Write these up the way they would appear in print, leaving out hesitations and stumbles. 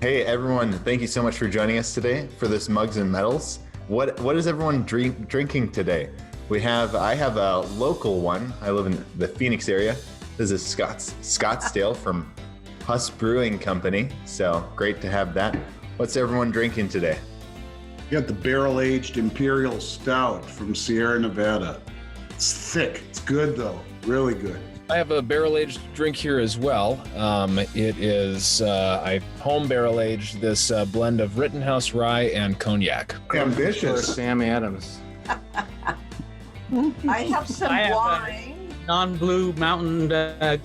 Hey everyone, thank you so much for joining us today for this Mugs and Metals. What is everyone drinking today? I have a local one. I live in the Phoenix area. This is Scottsdale from Huss Brewing Company. So great to have that. What's everyone drinking today? You got the barrel-aged Imperial Stout from Sierra Nevada. It's thick. It's good though. Really good. I have a barrel-aged drink here as well. It is, I home barrel-aged this blend of Rittenhouse rye and cognac. Ambitious. Sam Adams. I have some wine. Non-blue mountain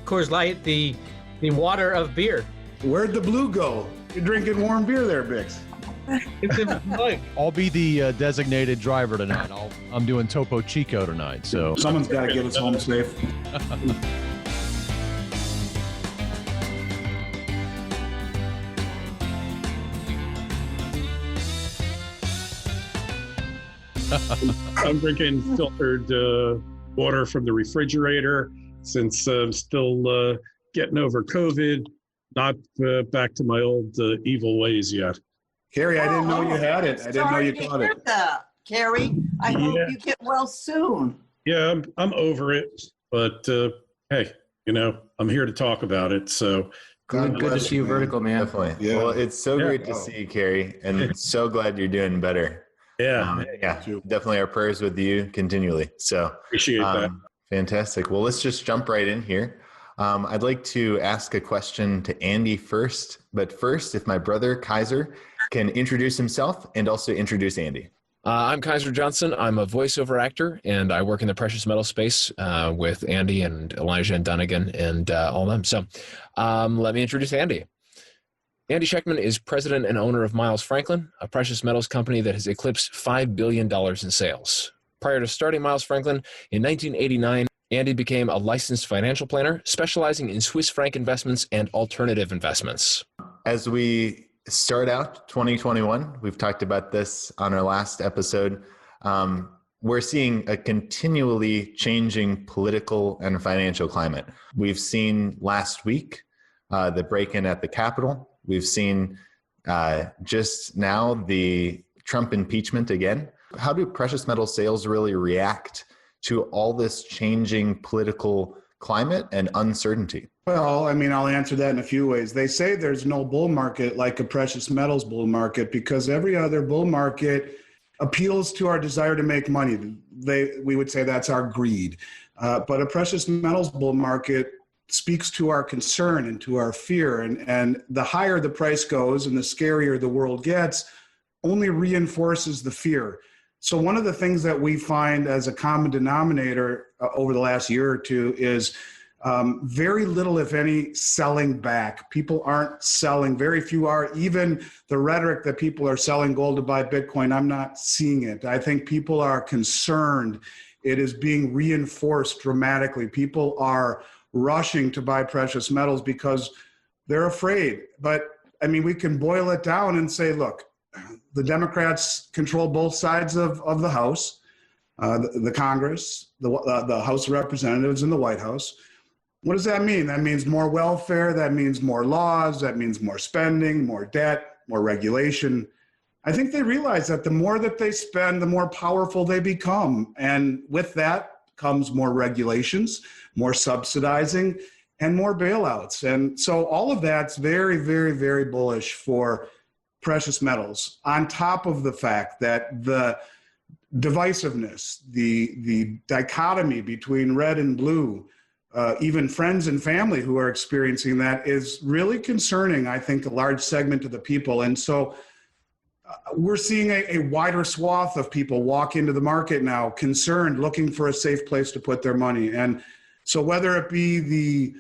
Coors Light, the water of beer. Where'd the blue go? You're drinking warm beer there, Bix. It's in my life. I'll be the designated driver tonight. I'm doing Topo Chico tonight, so Someone's got to get us home safe. I'm drinking filtered water from the refrigerator since I'm still getting over COVID, not back to my old evil ways yet. Kerry, I didn't know you had it. I didn't know you caught it. Kerry, I hope you get well soon. Yeah, I'm over it, but hey, I'm here to talk about it. So Good to see you vertical, man. Definitely. Yeah. Well, it's so great to see you, Kerry, and so glad you're doing better. yeah, Definitely our prayers with you continually. So appreciate that. Fantastic. Well, let's just jump right in here. I'd like to ask a question to Andy first, but first, if my brother Kaiser can introduce himself and also introduce Andy. I'm Kaiser Johnson. I'm a voiceover actor, and I work in the precious metal space with Andy and Elijah and Dunagun and all them. So let me introduce Andy. Andy Schectman is president and owner of Miles Franklin, a precious metals company that has eclipsed $5 billion in sales. Prior to starting Miles Franklin in 1989, Andy became a licensed financial planner specializing in Swiss franc investments and alternative investments. As we start out 2021, we've talked about this on our last episode. We're seeing a continually changing political and financial climate. We've seen last week the break-in at the Capitol. We've seen just now the Trump impeachment again. How do precious metal sales really react to all this changing political climate and uncertainty? Well, I'll answer that in a few ways. They say there's no bull market like a precious metals bull market because every other bull market appeals to our desire to make money. We would say that's our greed. But a precious metals bull market speaks to our concern and to our fear. And the higher the price goes and the scarier the world gets, only reinforces the fear. So one of the things that we find as a common denominator over the last year or two is very little, if any, selling back. People aren't selling. Very few are. Even the rhetoric that people are selling gold to buy Bitcoin, I'm not seeing it. I think people are concerned. It is being reinforced dramatically. People are rushing to buy precious metals because they're afraid. But we can boil it down and say, look, the Democrats control both sides of the House, the Congress, the House of Representatives, and the White House. What does that mean? That means more welfare. That means more laws. That means more spending, more debt, more regulation. I think they realize that the more that they spend, the more powerful they become. And with that comes more regulations, more subsidizing, and more bailouts. And so all of that's very, very, very bullish for precious metals, on top of the fact that the divisiveness, the dichotomy between red and blue, even friends and family who are experiencing that is really concerning, I think, a large segment of the people. And so we're seeing a wider swath of people walk into the market now, concerned, looking for a safe place to put their money. And so whether it be the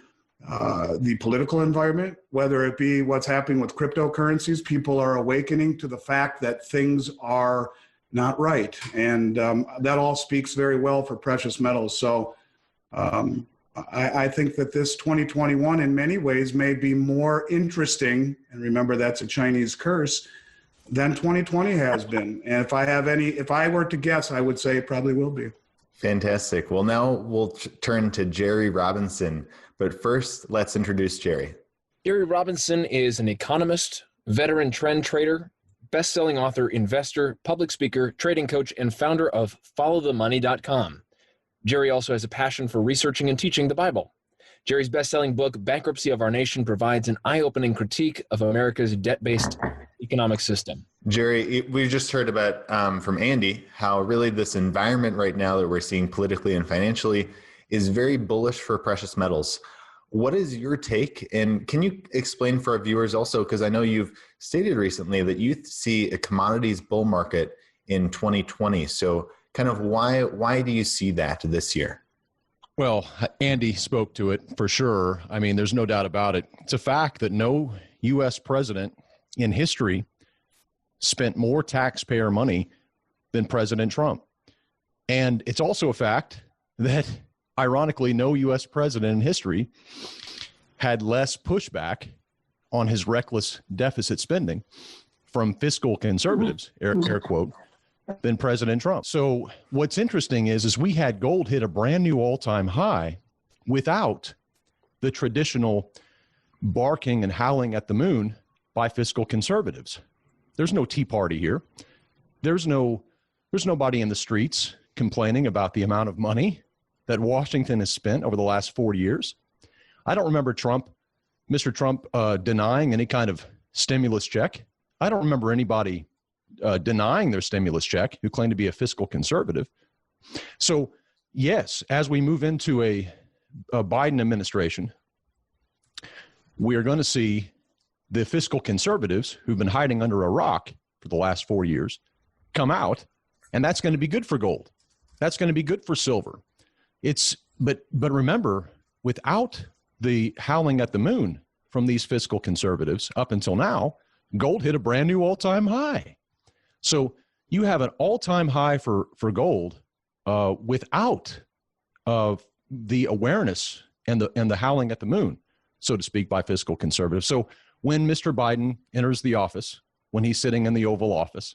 political environment, whether it be what's happening with cryptocurrencies, people are awakening to the fact that things are not right. And that all speaks very well for precious metals. So I think that this 2021 in many ways may be more interesting, and remember that's a Chinese curse, than 2020 has been. And if I were to guess, I would say it probably will be. Fantastic. Well, now we'll turn to Jerry Robinson. But first, let's introduce Jerry. Jerry Robinson is an economist, veteran trend trader, best-selling author, investor, public speaker, trading coach, and founder of followthemoney.com. Jerry also has a passion for researching and teaching the Bible. Jerry's best-selling book, Bankruptcy of Our Nation, provides an eye-opening critique of America's debt-based economic system. Jerry, we've just heard about from Andy how really this environment right now that we're seeing politically and financially is very bullish for precious metals. What is your take? And can you explain for our viewers also, because I know you've stated recently that you see a commodities bull market in 2020. So kind of why do you see that this year? Well, Andy spoke to it for sure. I mean, there's no doubt about it. It's a fact that no U.S. president in history spent more taxpayer money than President Trump. And it's also a fact that, ironically, no U.S. president in history had less pushback on his reckless deficit spending from fiscal conservatives, air quote, than President Trump. So what's interesting is we had gold hit a brand new all-time high without the traditional barking and howling at the moon by fiscal conservatives. There's no Tea Party here. There's nobody in the streets complaining about the amount of money that Washington has spent over the last 4 years. I don't remember Mr. Trump denying any kind of stimulus check. I don't remember anybody denying their stimulus check who claimed to be a fiscal conservative. So yes, as we move into a Biden administration, we are going to see the fiscal conservatives who've been hiding under a rock for the last 4 years come out, and that's going to be good for gold. That's going to be good for silver. But remember, without the howling at the moon from these fiscal conservatives up until now, gold hit a brand new all-time high. So you have an all-time high for gold without the awareness and the howling at the moon, so to speak, by fiscal conservatives. So when Mr. Biden enters the office, when he's sitting in the Oval Office,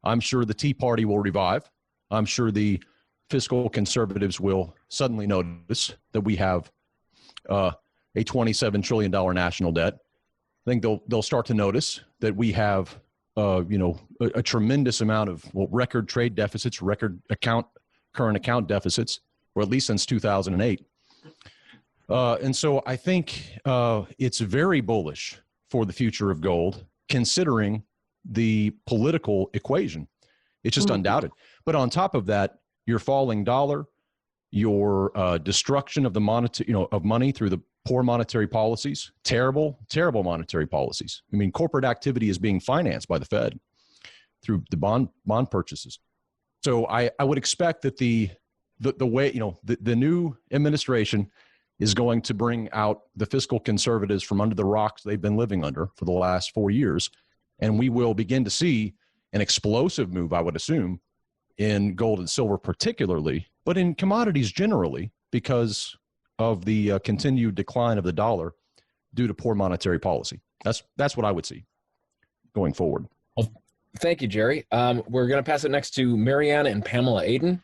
I'm sure the Tea Party will revive. I'm sure the fiscal conservatives will suddenly notice that we have a $27 trillion national debt. I think they'll start to notice that we have a tremendous amount of record trade deficits, record current account deficits, or at least since 2008. And so I think it's very bullish for the future of gold, considering the political equation. It's just undoubted. But on top of that, your falling dollar, your destruction of the money through the poor monetary policies, terrible monetary policies. I mean, corporate activity is being financed by the Fed through the bond purchases. So I would expect that the way, the new administration is going to bring out the fiscal conservatives from under the rocks they've been living under for the last 4 years. And we will begin to see an explosive move, I would assume, in gold and silver particularly, but in commodities generally, because of the continued decline of the dollar due to poor monetary policy. That's what I would see going forward. Well, thank you, Jerry. We're going to pass it next to Marianne and Pamela Aden.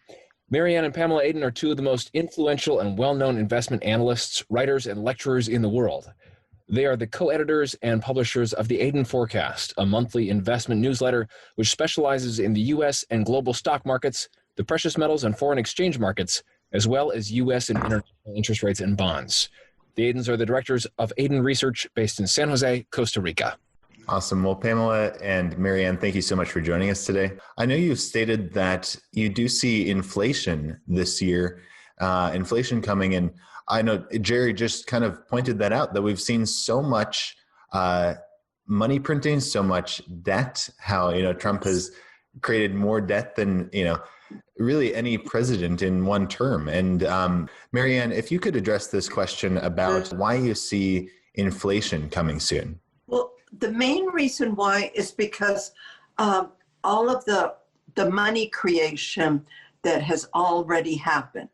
Marianne and Pamela Aden are two of the most influential and well-known investment analysts, writers, and lecturers in the world. They are the co-editors and publishers of the Aden Forecast, a monthly investment newsletter which specializes in the U.S. and global stock markets, the precious metals and foreign exchange markets, as well as U.S. and international interest rates and bonds. The Adens are the directors of Aden Research based in San Jose, Costa Rica. Awesome. Well, Pamela and Marianne, thank you so much for joining us today. I know you've stated that you do see inflation this year, inflation coming in. I know Jerry just kind of pointed that out, that we've seen so much money printing, so much debt, how, Trump has created more debt than, really any president in one term. And Marianne, if you could address this question about why you see inflation coming soon. Well, the main reason why is because all of the money creation that has already happened.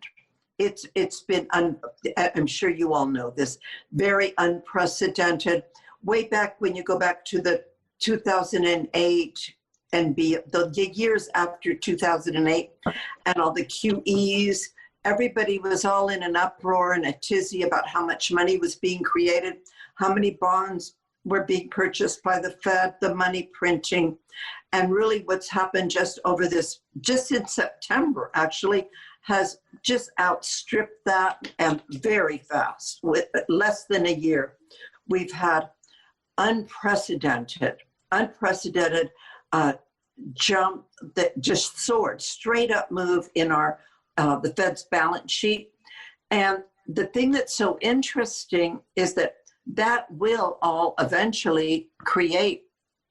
It's been, I'm sure you all know this, very unprecedented. Way back when you go back to the 2008 and the years after 2008 and all the QEs, everybody was all in an uproar and a tizzy about how much money was being created, how many bonds were being purchased by the Fed, the money printing, and really what's happened just in September actually has just outstripped that, and very fast. With less than a year, we've had unprecedented jump that just soared, straight up move in the Fed's balance sheet. And the thing that's so interesting is that will all eventually create,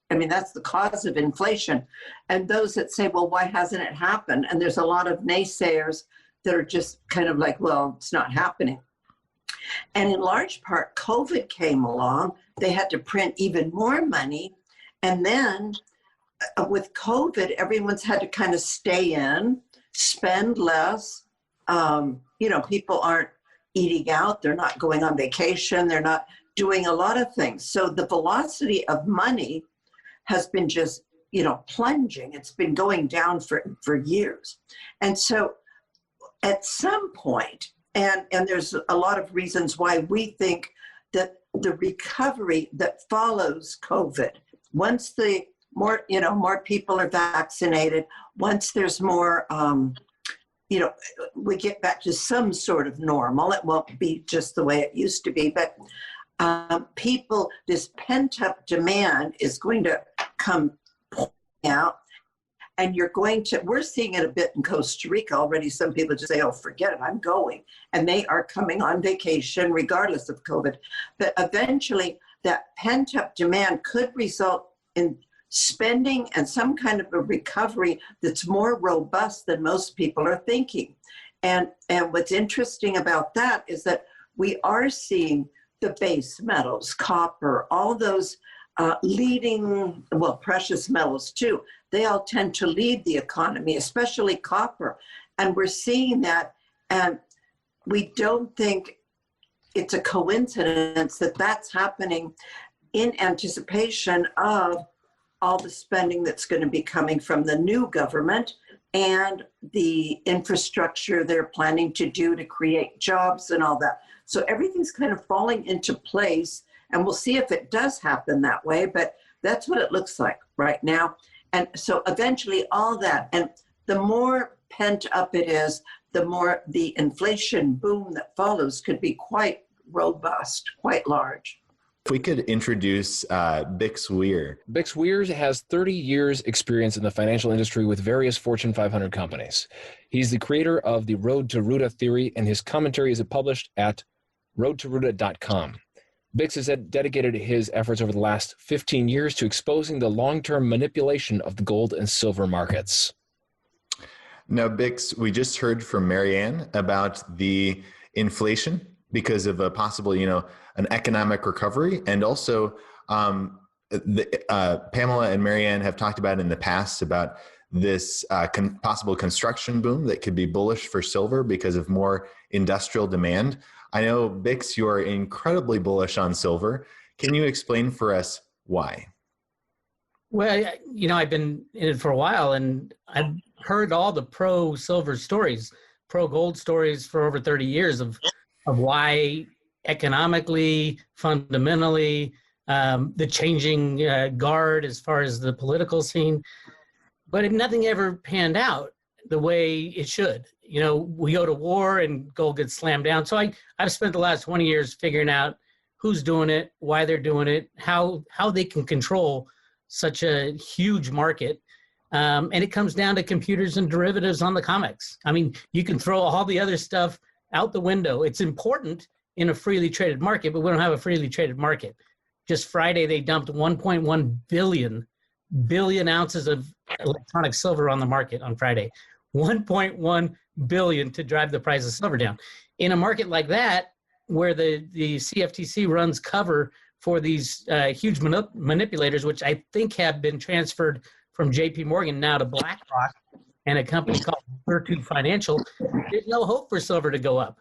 that's the cause of inflation. And those that say, well, why hasn't it happened? And there's a lot of naysayers that are just kind of like, well, it's not happening. And in large part, COVID came along. They had to print even more money. And then with COVID, everyone's had to kind of stay in, spend less. People aren't eating out. They're not going on vacation. They're not doing a lot of things. So the velocity of money has been just, plunging. It's been going down for years. And so at some point, and there's a lot of reasons why we think that the recovery that follows COVID, once more people are vaccinated, once there's more, we get back to some sort of normal. It won't be just the way it used to be, but this pent-up demand is going to come out, and we're seeing it a bit in Costa Rica already. Some people just say, oh, forget it, I'm going. And they are coming on vacation regardless of COVID. But eventually that pent-up demand could result in spending and some kind of a recovery that's more robust than most people are thinking. And what's interesting about that is that we are seeing the base metals, copper, all those precious metals too. They all tend to lead the economy, especially copper. And we're seeing that, and we don't think it's a coincidence that that's happening in anticipation of all the spending that's going to be coming from the new government and the infrastructure they're planning to do to create jobs and all that. So everything's kind of falling into place, and we'll see if it does happen that way, but that's what it looks like right now. And so eventually all that, and the more pent up it is, the more the inflation boom that follows could be quite robust, quite large. If we could introduce Bix Weir. Bix Weir has 30 years experience in the financial industry with various Fortune 500 companies. He's the creator of the Road to Ruta theory, and his commentary is published at roadtoruta.com. Bix has dedicated his efforts over the last 15 years to exposing the long-term manipulation of the gold and silver markets. Now, Bix, we just heard from Marianne about the inflation because of a possible, an economic recovery. And also Pamela and Marianne have talked about in the past about this possible construction boom that could be bullish for silver because of more industrial demand. I know, Bix, you are incredibly bullish on silver. Can you explain for us why? Well, I've been in it for a while, and I've heard all the pro-silver stories, pro-gold stories for over 30 years of why economically, fundamentally, the changing guard as far as the political scene. But nothing ever panned out the way it should. We go to war and gold gets slammed down. So I've spent the last 20 years figuring out who's doing it, why they're doing it, how they can control such a huge market. And it comes down to computers and derivatives on the comics. You can throw all the other stuff out the window. It's important in a freely traded market, but we don't have a freely traded market. Just Friday, they dumped 1.1 billion ounces of electronic silver on the market on Friday. 1.1 billion to drive the price of silver down. In a market like that, where the CFTC runs cover for these huge manipulators, which I think have been transferred from JP Morgan now to BlackRock and a company called Virtu Financial, there's no hope for silver to go up.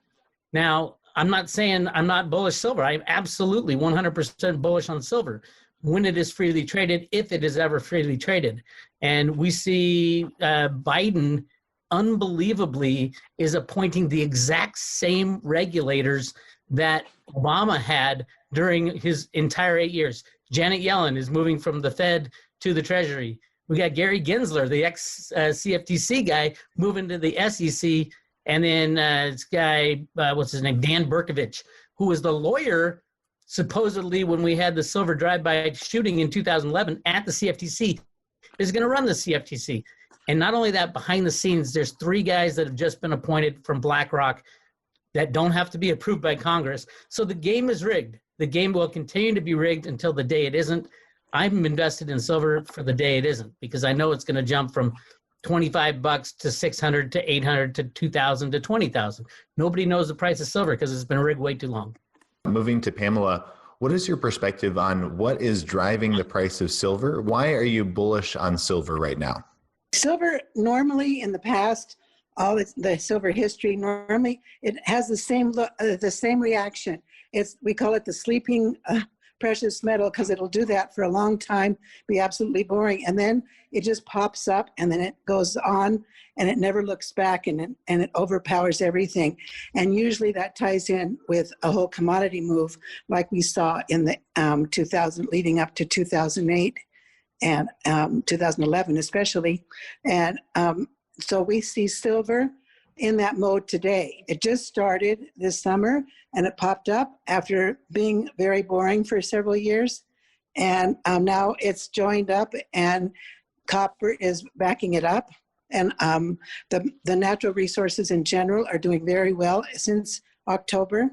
Now, I'm not saying I'm not bullish silver. I'm absolutely 100% bullish on silver when it is freely traded, if it is ever freely traded. And we see Biden unbelievably is appointing the exact same regulators that Obama had during his entire 8 years. Janet Yellen is moving from the Fed to the Treasury. We got Gary Gensler, the ex-CFTC guy, moving to the SEC. And then this guy, what's his name, Dan Berkovich, who was the lawyer supposedly when we had the silver drive-by shooting in 2011 at the CFTC, is going to run the CFTC. And not only that, behind the scenes, there's 3 guys that have just been appointed from BlackRock that don't have to be approved by Congress. So the game is rigged. The game will continue to be rigged until the day it isn't. I'm invested in silver for the day it isn't, because I know it's going to jump from $25 to $600 to $800 to $2,000 to $20,000. Nobody knows the price of silver because it's been rigged way too long. Moving to Pamela, what is your perspective on what is driving the price of silver? Why are you bullish on silver right now? Silver, normally in the past, all the silver history, normally it has the same reaction. We call it the sleeping precious metal because it'll do that for a long time, be absolutely boring. And then it just pops up and then it goes on and it never looks back and it overpowers everything. And usually that ties in with a whole commodity move like we saw in the 2000 leading up to 2008 and 2011 especially. And so we see silver in that mode today. It just started this summer and it popped up after being very boring for several years. And now it's joined up and copper is backing it up. And the natural resources in general are doing very well since October.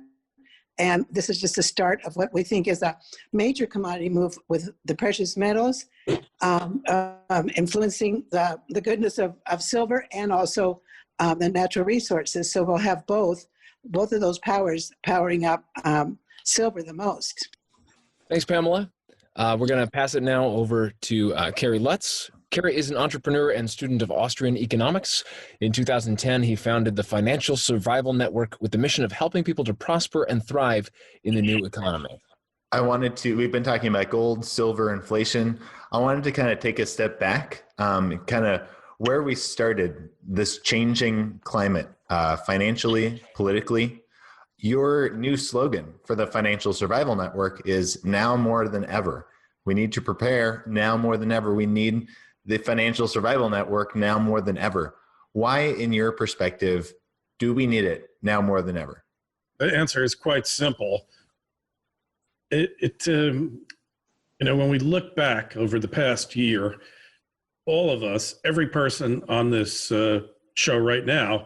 And this is just the start of what we think is a major commodity move with the precious metals, influencing the goodness of silver and also the natural resources. So we'll have both of those powers powering up silver the most. Thanks, Pamela. We're going to pass it now over to Kerry Lutz. Kerry is an entrepreneur and student of Austrian economics. In 2010, he founded the Financial Survival Network with the mission of helping people to prosper and thrive in the new economy. We've been talking about gold, silver, inflation. I wanted to kind of take a step back, kind of where we started this changing climate, financially, politically. Your new slogan for the Financial Survival Network is now more than ever. We need to prepare now more than ever. We need the Financial Survival Network now more than ever. Why, in your perspective, do we need it now more than ever? The answer is quite simple. When we look back over the past year, all of us, every person on this show right now,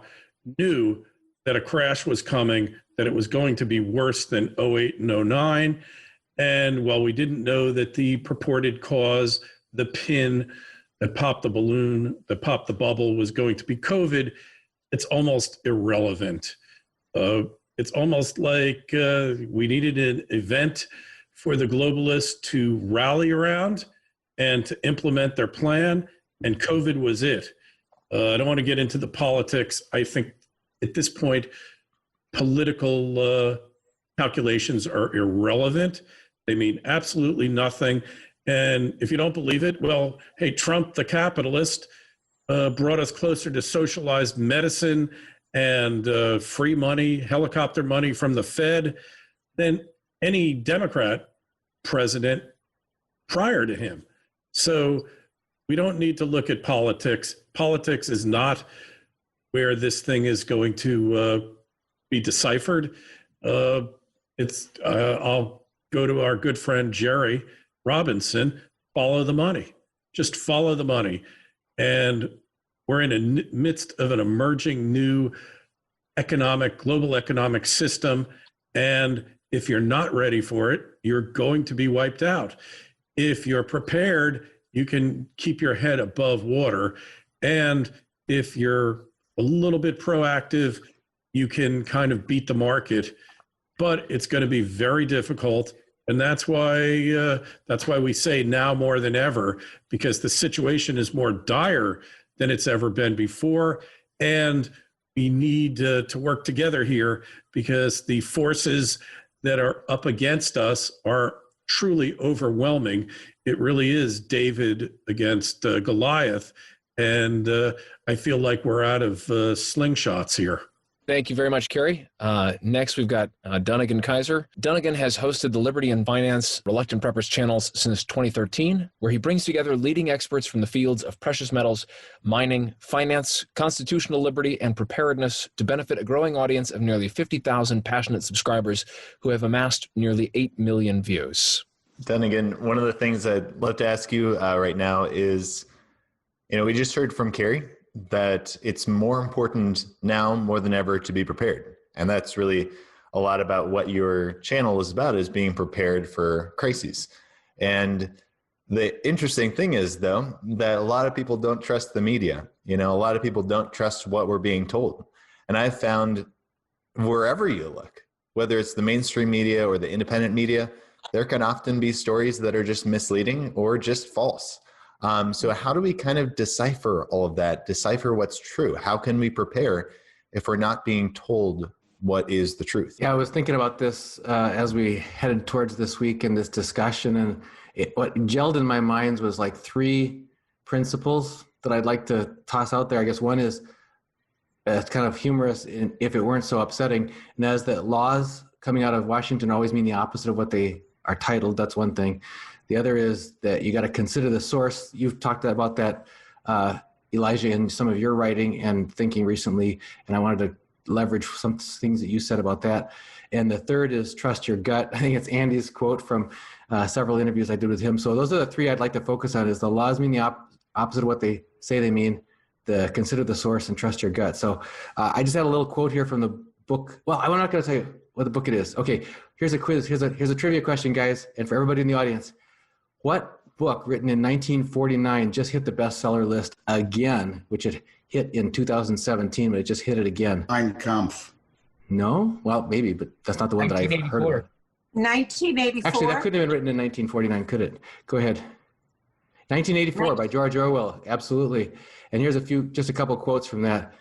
knew that a crash was coming, that it was going to be worse than 08 and 09. And while we didn't know that the purported cause, the pin that popped the balloon, that popped the bubble was going to be COVID, it's almost irrelevant. It's almost like we needed an event for the globalists to rally around and to implement their plan, and COVID was it. I don't want to get into the politics. I think at this point, political calculations are irrelevant. They mean absolutely nothing. And if you don't believe it, well, hey, Trump, the capitalist, brought us closer to socialized medicine and free money, helicopter money from the Fed than any Democrat president prior to him. So we don't need to look at politics. Politics is not where this thing is going to be deciphered. I'll go to our good friend Jerry Robinson, follow the money. Just follow the money. And we're in the midst of an emerging new global economic system. And if you're not ready for it, you're going to be wiped out. If you're prepared, you can keep your head above water. And if you're a little bit proactive, you can kind of beat the market. But it's going to be very difficult. And that's why we say now more than ever, because the situation is more dire than it's ever been before. And we need to work together here because the forces that are up against us are truly overwhelming. It really is David against Goliath. And I feel like we're out of slingshots here. Thank you very much, Kerry. Next, we've got Dunagun Kaiser. Dunagun has hosted the Liberty and Finance Reluctant Preppers channels since 2013, where he brings together leading experts from the fields of precious metals, mining, finance, constitutional liberty, and preparedness to benefit a growing audience of nearly 50,000 passionate subscribers who have amassed nearly 8 million views. Dunagun, one of the things I'd love to ask you right now is, we just heard from Kerry that it's more important now more than ever to be prepared. And that's really a lot about what your channel is about, is being prepared for crises. And the interesting thing is, though, that a lot of people don't trust the media. A lot of people don't trust what we're being told. And I've found wherever you look, whether it's the mainstream media or the independent media, there can often be stories that are just misleading or just false. So how do we kind of decipher all of that, decipher what's true? How can we prepare if we're not being told what is the truth? Yeah, I was thinking about this as we headed towards this week in this discussion, and what gelled in my mind was like 3 principles that I'd like to toss out there. I guess one is kind of humorous if it weren't so upsetting, and that is that laws coming out of Washington always mean the opposite of what they are titled. That's one thing. The other is that you got to consider the source. You've talked about that, Elijah, in some of your writing and thinking recently, and I wanted to leverage some things that you said about that. And the third is trust your gut. I think it's Andy's quote from several interviews I did with him. So those are the 3 I'd like to focus on: is the laws mean the opposite of what they say they mean, the consider the source, and trust your gut. So I just had a little quote here from the book. Well, I'm not going to tell you what the book it is. Okay, here's a quiz. Here's a trivia question, guys, and for everybody in the audience. What book written in 1949 just hit the bestseller list again, which it hit in 2017, but it just hit it again? Mein Kampf. No? Well, maybe, but that's not the one that I've heard of. 1984. Actually, that couldn't have been written in 1949, could it? Go ahead. 1984 by George Orwell. Absolutely. And here's just a couple quotes from that.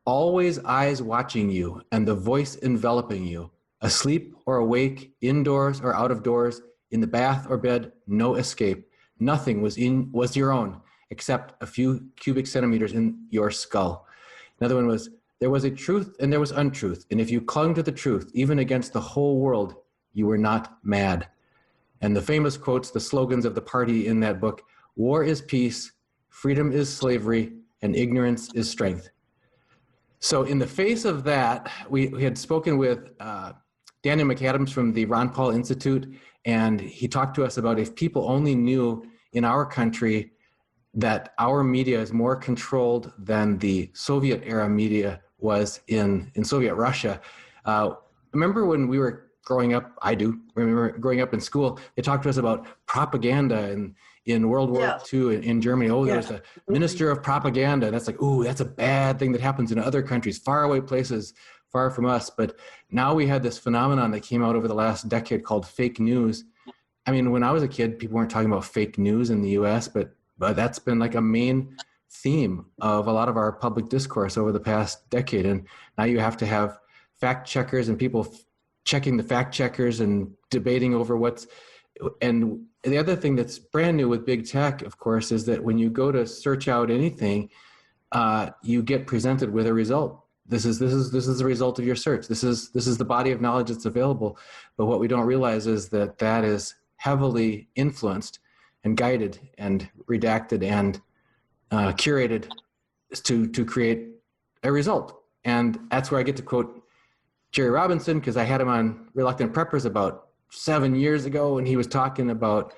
Always eyes watching you and the voice enveloping you, asleep or awake, indoors or out of doors, in the bath or bed, no escape. Nothing was your own except a few cubic centimeters in your skull. Another one was, there was a truth and there was untruth. And if you clung to the truth, even against the whole world, you were not mad. And the famous quotes, the slogans of the party in that book: war is peace, freedom is slavery, and ignorance is strength. So in the face of that, we had spoken with Daniel McAdams from the Ron Paul Institute, and he talked to us about if people only knew in our country that our media is more controlled than the Soviet era media was in Soviet Russia. Remember when we were growing up, I do remember growing up in school, they talked to us about propaganda and in World War II in Germany. Oh, there's a minister of propaganda. That's like, ooh, that's a bad thing that happens in other countries, faraway places, far from us. But now we had this phenomenon that came out over the last decade called fake news. I mean, when I was a kid, people weren't talking about fake news in the US, but that's been like a main theme of a lot of our public discourse over the past decade. And now you have to have fact checkers and people checking the fact checkers and debating over and the other thing that's brand new with big tech, of course, is that when you go to search out anything, you get presented with a result. This is the result of your search. This is the body of knowledge that's available. But what we don't realize is that is heavily influenced and guided and redacted and curated to create a result. And that's where I get to quote Jerry Robinson, because I had him on Reluctant Preppers about 7 years ago, and he was talking about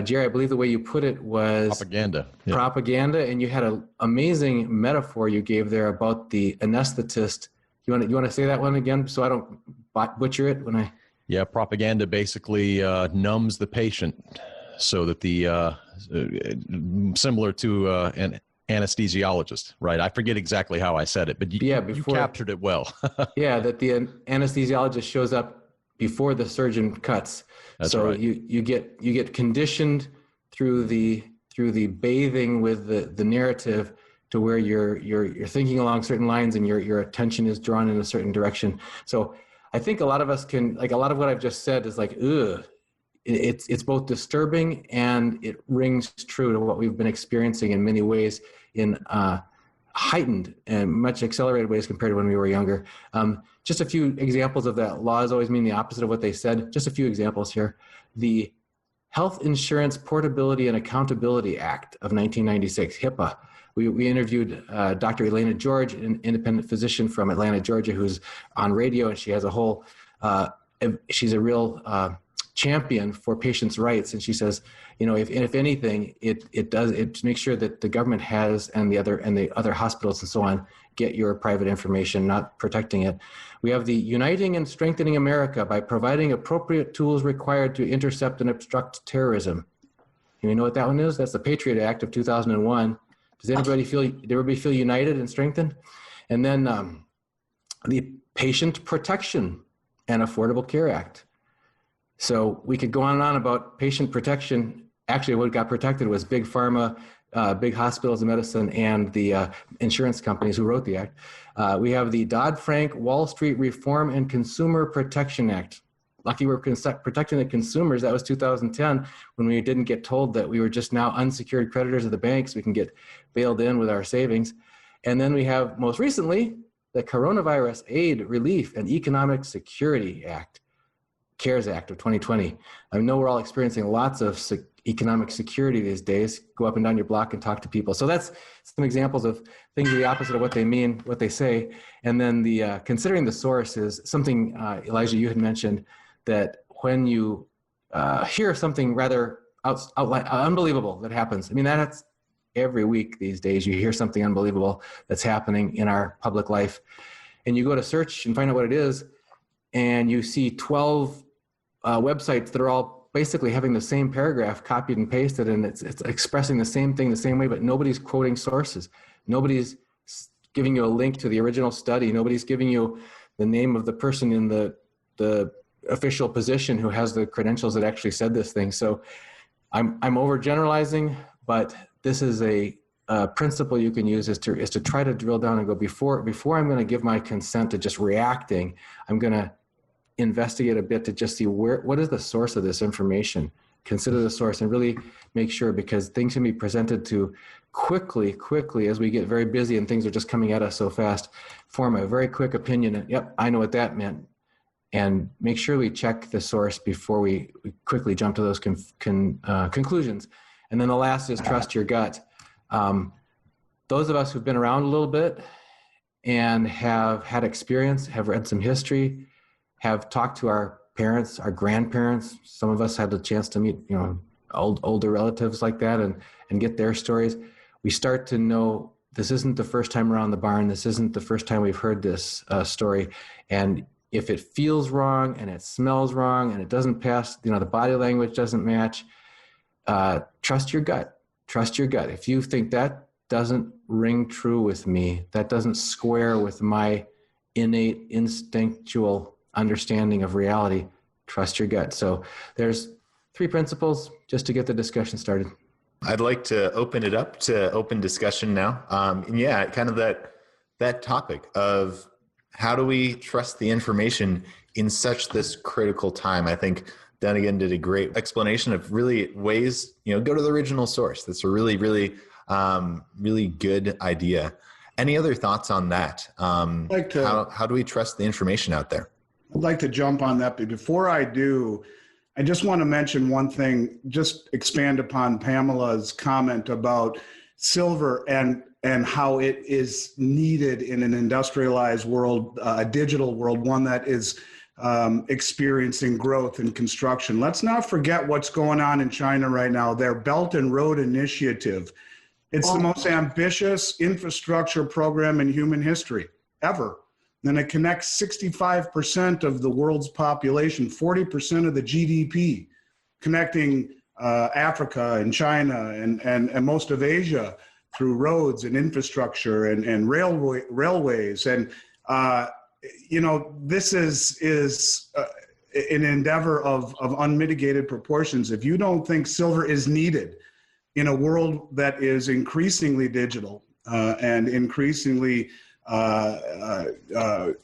Jerry, I believe the way you put it was propaganda. Yeah. Propaganda, and you had an amazing metaphor you gave there about the anesthetist. You want to say that one again, so I don't butcher it when I. Yeah, propaganda basically numbs the patient, so that the similar to an anesthesiologist, right? I forget exactly how I said it, but you captured it well. Yeah, that the anesthesiologist shows up before the surgeon cuts. That's so right. you get conditioned through the bathing with the narrative to where you're thinking along certain lines and your attention is drawn in a certain direction. So I think a lot of us can, like, a lot of what I've just said is like, ugh. It's both disturbing and it rings true to what we've been experiencing in many ways in heightened and much accelerated ways compared to when we were younger. Just a few examples of that. Laws always mean the opposite of what they said. Just a few examples here. The Health Insurance Portability and Accountability Act of 1996, HIPAA. We interviewed Dr. Elena George, an independent physician from Atlanta, Georgia, who's on radio, and she has a whole, she's a real champion for patients' rights. And she says, if anything, it makes sure that the government has and the other hospitals and so on get your private information, not protecting it. We have the Uniting and Strengthening America by providing appropriate tools required to intercept and obstruct terrorism. You know what that one is? That's the Patriot Act of 2001. Did everybody feel united and strengthened? And then the Patient Protection and Affordable Care Act. So we could go on and on about patient protection. Actually, what got protected was big pharma, big hospitals of medicine, and the insurance companies who wrote the act. We have the Dodd-Frank Wall Street Reform and Consumer Protection Act. Lucky we're protecting the consumers. That was 2010 when we didn't get told that we were just now unsecured creditors of the banks. We can get bailed in with our savings. And then we have most recently the Coronavirus Aid, Relief, and Economic Security Act, CARES Act of 2020. I know we're all experiencing lots of economic security these days. Go up and down your block and talk to people. So that's some examples of things are the opposite of what they mean, what they say. And then the considering the source is something, Elijah, you had mentioned, that when you hear something rather unbelievable that happens, I mean, that's every week these days, you hear something unbelievable that's happening in our public life. And you go to search and find out what it is, and you see 12 websites that are all basically having the same paragraph copied and pasted, and it's expressing the same thing the same way, but nobody's quoting sources. Nobody's giving you a link to the original study. Nobody's giving you the name of the person in the official position who has the credentials that actually said this thing. So I'm overgeneralizing, but this is a principle you can use is to try to drill down and go before I'm going to give my consent to just reacting. I'm going to investigate a bit to just see what is the source of this information. Consider the source and really make sure, because things can be presented to quickly as we get very busy and things are just coming at us so fast. Form a very quick opinion and, yep, I know what that meant. And make sure we check the source before we quickly jump to those conclusions. And then the last is trust your gut. Those of us who've been around a little bit and have had experience, have read some history, have talked to our parents, our grandparents. Some of us had the chance to meet, older relatives like that and get their stories. We start to know this isn't the first time around the barn. This isn't the first time we've heard this story. And if it feels wrong and it smells wrong and it doesn't pass, the body language doesn't match, trust your gut. Trust your gut. If you think that doesn't ring true with me, that doesn't square with my innate instinctual understanding of reality, trust your gut. So there's 3 principles just to get the discussion started. I'd like to open it up to open discussion now. Kind of that topic of how do we trust the information in such this critical time? I think Dunagun did a great explanation of really ways, go to the original source. That's a really, really, really good idea. Any other thoughts on that? How do we trust the information out there? I'd like to jump on that, but before I do, I just want to mention one thing, just expand upon Pamela's comment about silver and how it is needed in an industrialized world, a digital world, one that is experiencing growth and construction. Let's not forget what's going on in China right now. Their Belt and Road Initiative. It's the most ambitious infrastructure program in human history ever. And it connects 65% of the world's population, 40% of the GDP, connecting Africa and China and most of Asia through roads and infrastructure and railways. And, this is an endeavor of unmitigated proportions. If you don't think silver is needed in a world that is increasingly digital and increasingly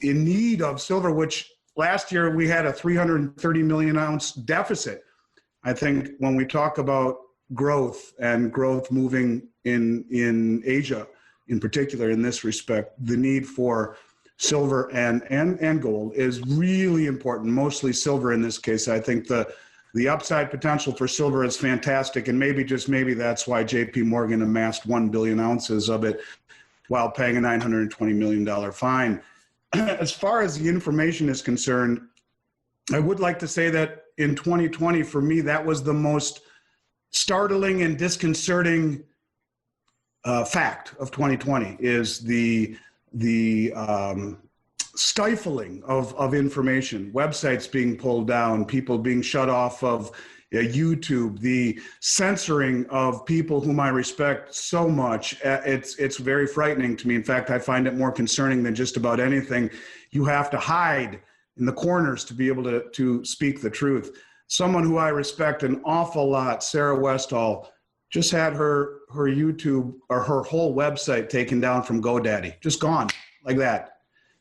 in need of silver, which last year we had a 330 million ounce deficit. I think when we talk about growth and growth moving in Asia in particular in this respect, the need for silver and gold is really important, mostly silver in this case. I think the upside potential for silver is fantastic, and maybe, just maybe, that's why JP Morgan amassed 1 billion ounces of it while paying a $920 million fine. As far as the information is concerned, I would like to say that in 2020, for me, that was the most startling and disconcerting fact of 2020 is the stifling of information, websites being pulled down, people being shut off of YouTube, the censoring of people whom I respect so much. It's very frightening to me. In fact, I find it more concerning than just about anything. You have to hide in the corners to be able to speak the truth. Someone who I respect an awful lot, Sarah Westall, just had her YouTube or her whole website taken down from GoDaddy, just gone like that.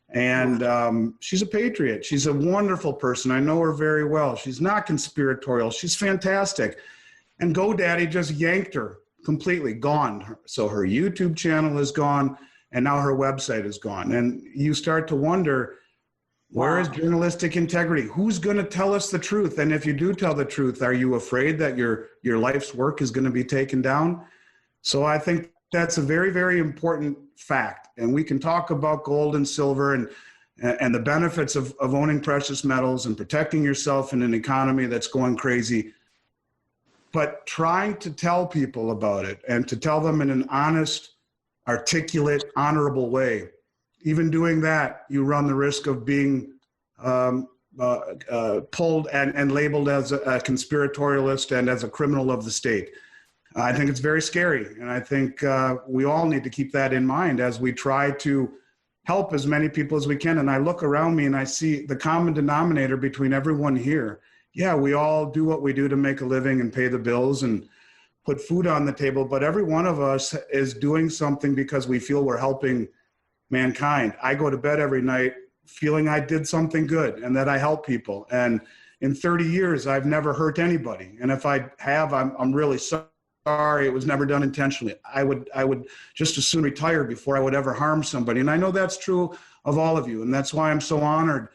And she's a patriot. She's a wonderful person. I know her very well. She's not conspiratorial. She's fantastic. And GoDaddy just yanked her completely, gone. So her YouTube channel is gone, and now her website is gone. And you start to wonder, where is journalistic integrity? Who's going to tell us the truth? And if you do tell the truth, are you afraid that your life's work is going to be taken down? So I think that's a very, very important fact. And we can talk about gold and silver and the benefits of owning precious metals and protecting yourself in an economy that's going crazy. But trying to tell people about it and to tell them in an honest, articulate, honorable way, even doing that, you run the risk of being pulled and labeled as a conspiratorialist and as a criminal of the state. I think it's very scary, and I think we all need to keep that in mind as we try to help as many people as we can. And I look around me and I see the common denominator between everyone here. Yeah, we all do what we do to make a living and pay the bills and put food on the table, but every one of us is doing something because we feel we're helping mankind. I go to bed every night feeling I did something good and that I help people. And in 30 years, I've never hurt anybody. And if I have, I'm really sorry. It was never done intentionally. I would just as soon retire before I would ever harm somebody. And I know that's true of all of you. And that's why I'm so honored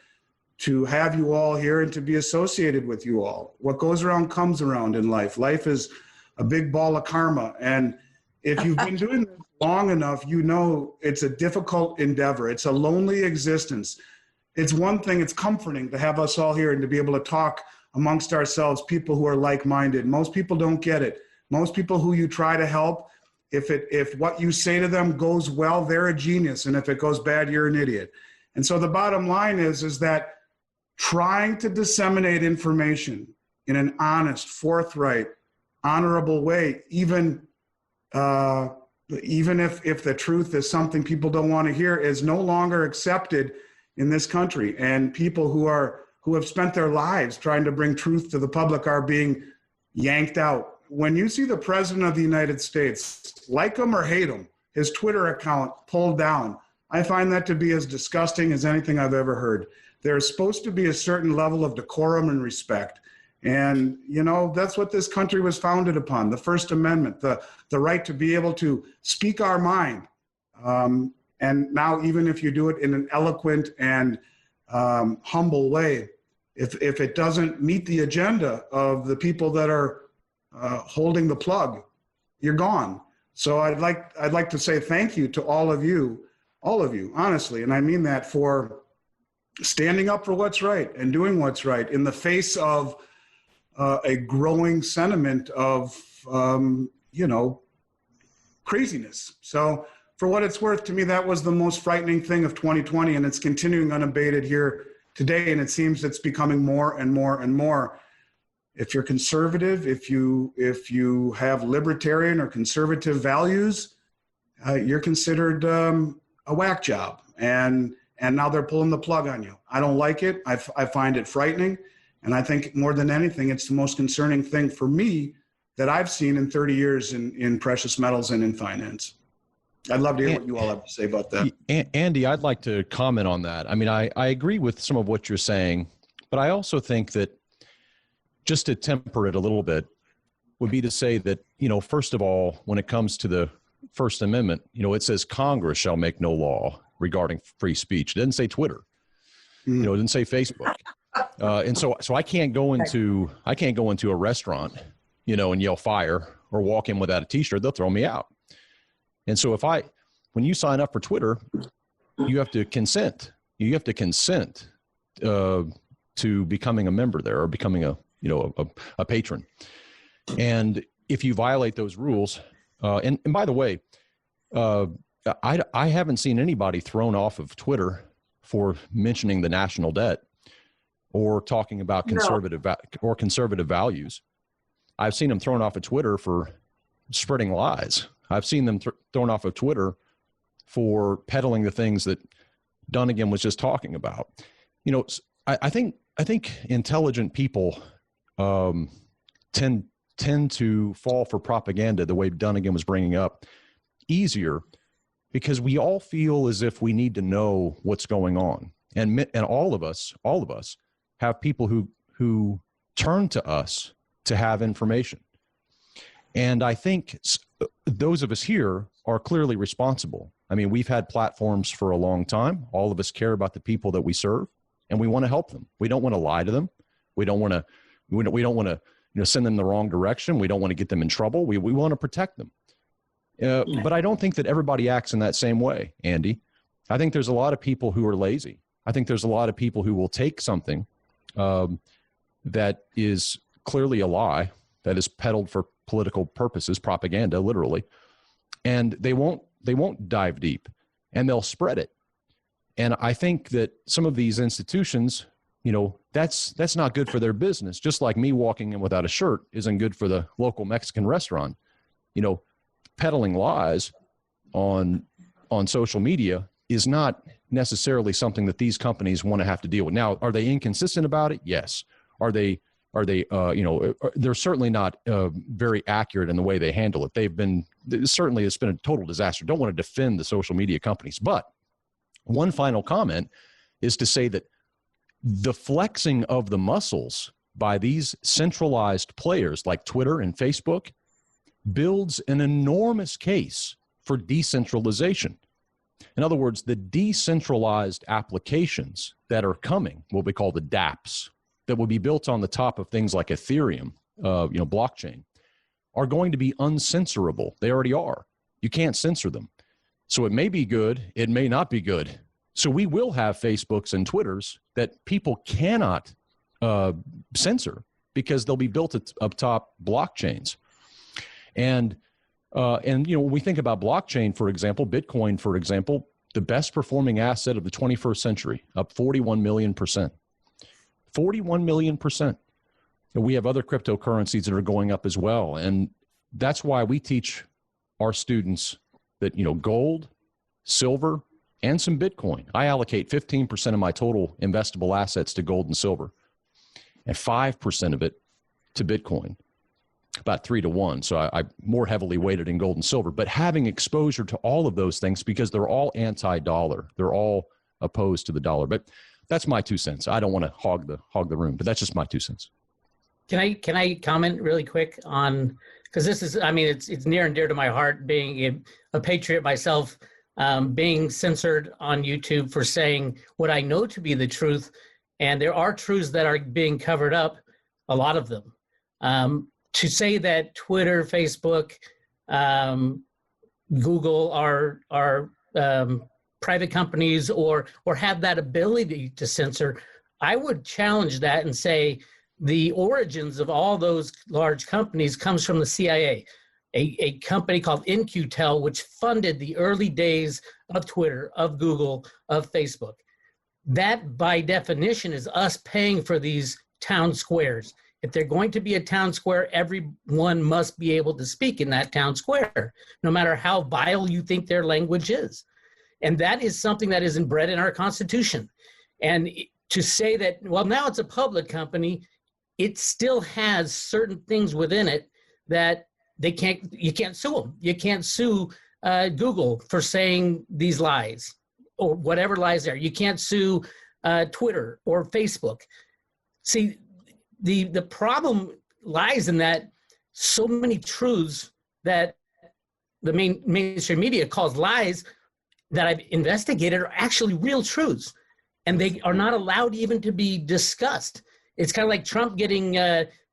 to have you all here and to be associated with you all. What goes around comes around in life. Life is a big ball of karma. And if you've been doing this long enough, you know it's a difficult endeavor. It's a lonely existence. It's one thing, it's comforting to have us all here and to be able to talk amongst ourselves, people who are like-minded. Most people don't get it. Most people who you try to help, if what you say to them goes well, they're a genius. And if it goes bad, you're an idiot. And so the bottom line is that trying to disseminate information in an honest, forthright, honorable way, even if the truth is something people don't want to hear, is no longer accepted in this country. And people who have spent their lives trying to bring truth to the public are being yanked out. When you see the president of the United States, like him or hate him, his Twitter account pulled down, I find that to be as disgusting as anything I've ever heard. There's supposed to be a certain level of decorum and respect. And, you know, that's what this country was founded upon, the First Amendment, the right to be able to speak our mind. And now, even if you do it in an eloquent and humble way, if it doesn't meet the agenda of the people that are holding the plug, you're gone. So I'd like to say thank you to all of you, honestly, and I mean that, for standing up for what's right and doing what's right in the face of a growing sentiment of craziness. So for what it's worth, to me, that was the most frightening thing of 2020, and it's continuing unabated here today, and it seems it's becoming more and more and more. If you're conservative, if you have libertarian or conservative values, you're considered a whack job. And now they're pulling the plug on you. I don't like it. I find it frightening. And I think more than anything, it's the most concerning thing for me that I've seen in 30 years in precious metals and in finance. I'd love to hear what you all have to say about that. Andy, I'd like to comment on that. I mean, I agree with some of what you're saying, but I also think that, just to temper it a little bit, would be to say that, first of all, when it comes to the First Amendment, it says Congress shall make no law regarding free speech. It didn't say Twitter. It didn't say Facebook. And so I can't go into a restaurant, and yell fire or walk in without a t-shirt. They'll throw me out. And so when you sign up for Twitter, you have to consent. You have to consent to becoming a member there or becoming a patron. And if you violate those rules, and by the way, I haven't seen anybody thrown off of Twitter for mentioning the national debt or talking about conservative values. I've seen them thrown off of Twitter for spreading lies. I've seen them thrown off of Twitter for peddling the things that Dunagun was just talking about. I think intelligent people tend to fall for propaganda the way Dunagun was bringing up easier because we all feel as if we need to know what's going on. And all of us have people who turn to us to have information. And I think those of us here are clearly responsible. I mean, we've had platforms for a long time. All of us care about the people that we serve, and we want to help them. We don't want to lie to them. We don't want to send them the wrong direction. We don't want to get them in trouble. We want to protect them. But I don't think that everybody acts in that same way, Andy. I think there's a lot of people who are lazy. I think there's a lot of people who will take something that is clearly a lie, that is peddled for political purposes, propaganda, literally, and they won't dive deep, and they'll spread it. And I think that some of these institutions, that's not good for their business. Just like me walking in without a shirt isn't good for the local Mexican restaurant. Peddling lies on social media is not necessarily something that these companies want to have to deal with. Now, are they inconsistent about it? Yes. Are they they're certainly not very accurate in the way they handle it. Certainly it's been a total disaster. Don't want to defend the social media companies. But one final comment is to say that the flexing of the muscles by these centralized players like Twitter and Facebook builds an enormous case for decentralization. In other words, the decentralized applications that are coming, what we call the dApps, that will be built on the top of things like Ethereum, blockchain, are going to be uncensorable. They already are. You can't censor them. So it may be good, it may not be good. So we will have Facebooks and Twitters that people cannot censor because they'll be built up top blockchains. And when we think about blockchain, for example, Bitcoin, for example, the best performing asset of the 21st century, up 41 million%. 41 million%. And we have other cryptocurrencies that are going up as well. And that's why we teach our students that, gold, silver, and some Bitcoin. I allocate 15% of my total investable assets to gold and silver and 5% of it to Bitcoin, about 3-to-1. So I more heavily weighted in gold and silver, but having exposure to all of those things because they're all anti-dollar. They're all opposed to the dollar. But that's my 2 cents. I don't want to hog the room, but that's just my 2 cents. Can I comment really quick on, because this is, it's near and dear to my heart, being a patriot myself, being censored on YouTube for saying what I know to be the truth. And there are truths that are being covered up, a lot of them. To say that Twitter, Facebook, Google are private companies or have that ability to censor, I would challenge that and say the origins of all those large companies comes from the CIA, a company called In-Q-Tel, which funded the early days of Twitter, of Google, of Facebook. That, by definition, is us paying for these town squares. If they're going to be a town square, everyone must be able to speak in that town square, no matter how vile you think their language is. And that is something that is inbred in our Constitution. And to say that, well, now it's a public company, it still has certain things within it that you can't sue them. You can't sue Google for saying these lies or whatever lies there. You can't sue Twitter or Facebook. See, the problem lies in that so many truths that the mainstream media calls lies that I've investigated are actually real truths, and they are not allowed even to be discussed. It's kind of like Trump getting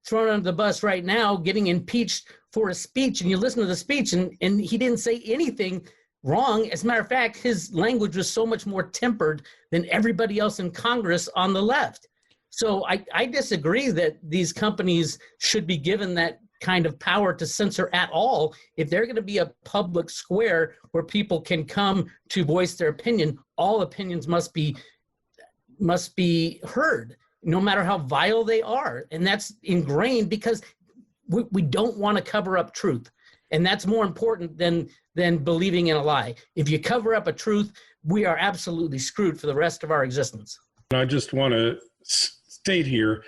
thrown under the bus right now, getting impeached for a speech, and you listen to the speech, and he didn't say anything wrong. As a matter of fact, his language was so much more tempered than everybody else in Congress on the left. So I disagree that these companies should be given that kind of power to censor at all. If they're going to be a public square where people can come to voice their opinion, all opinions must be heard, no matter how vile they are. And that's ingrained because we don't want to cover up truth. And that's more important than believing in a lie. If you cover up a truth, we are absolutely screwed for the rest of our existence. I just want to state here,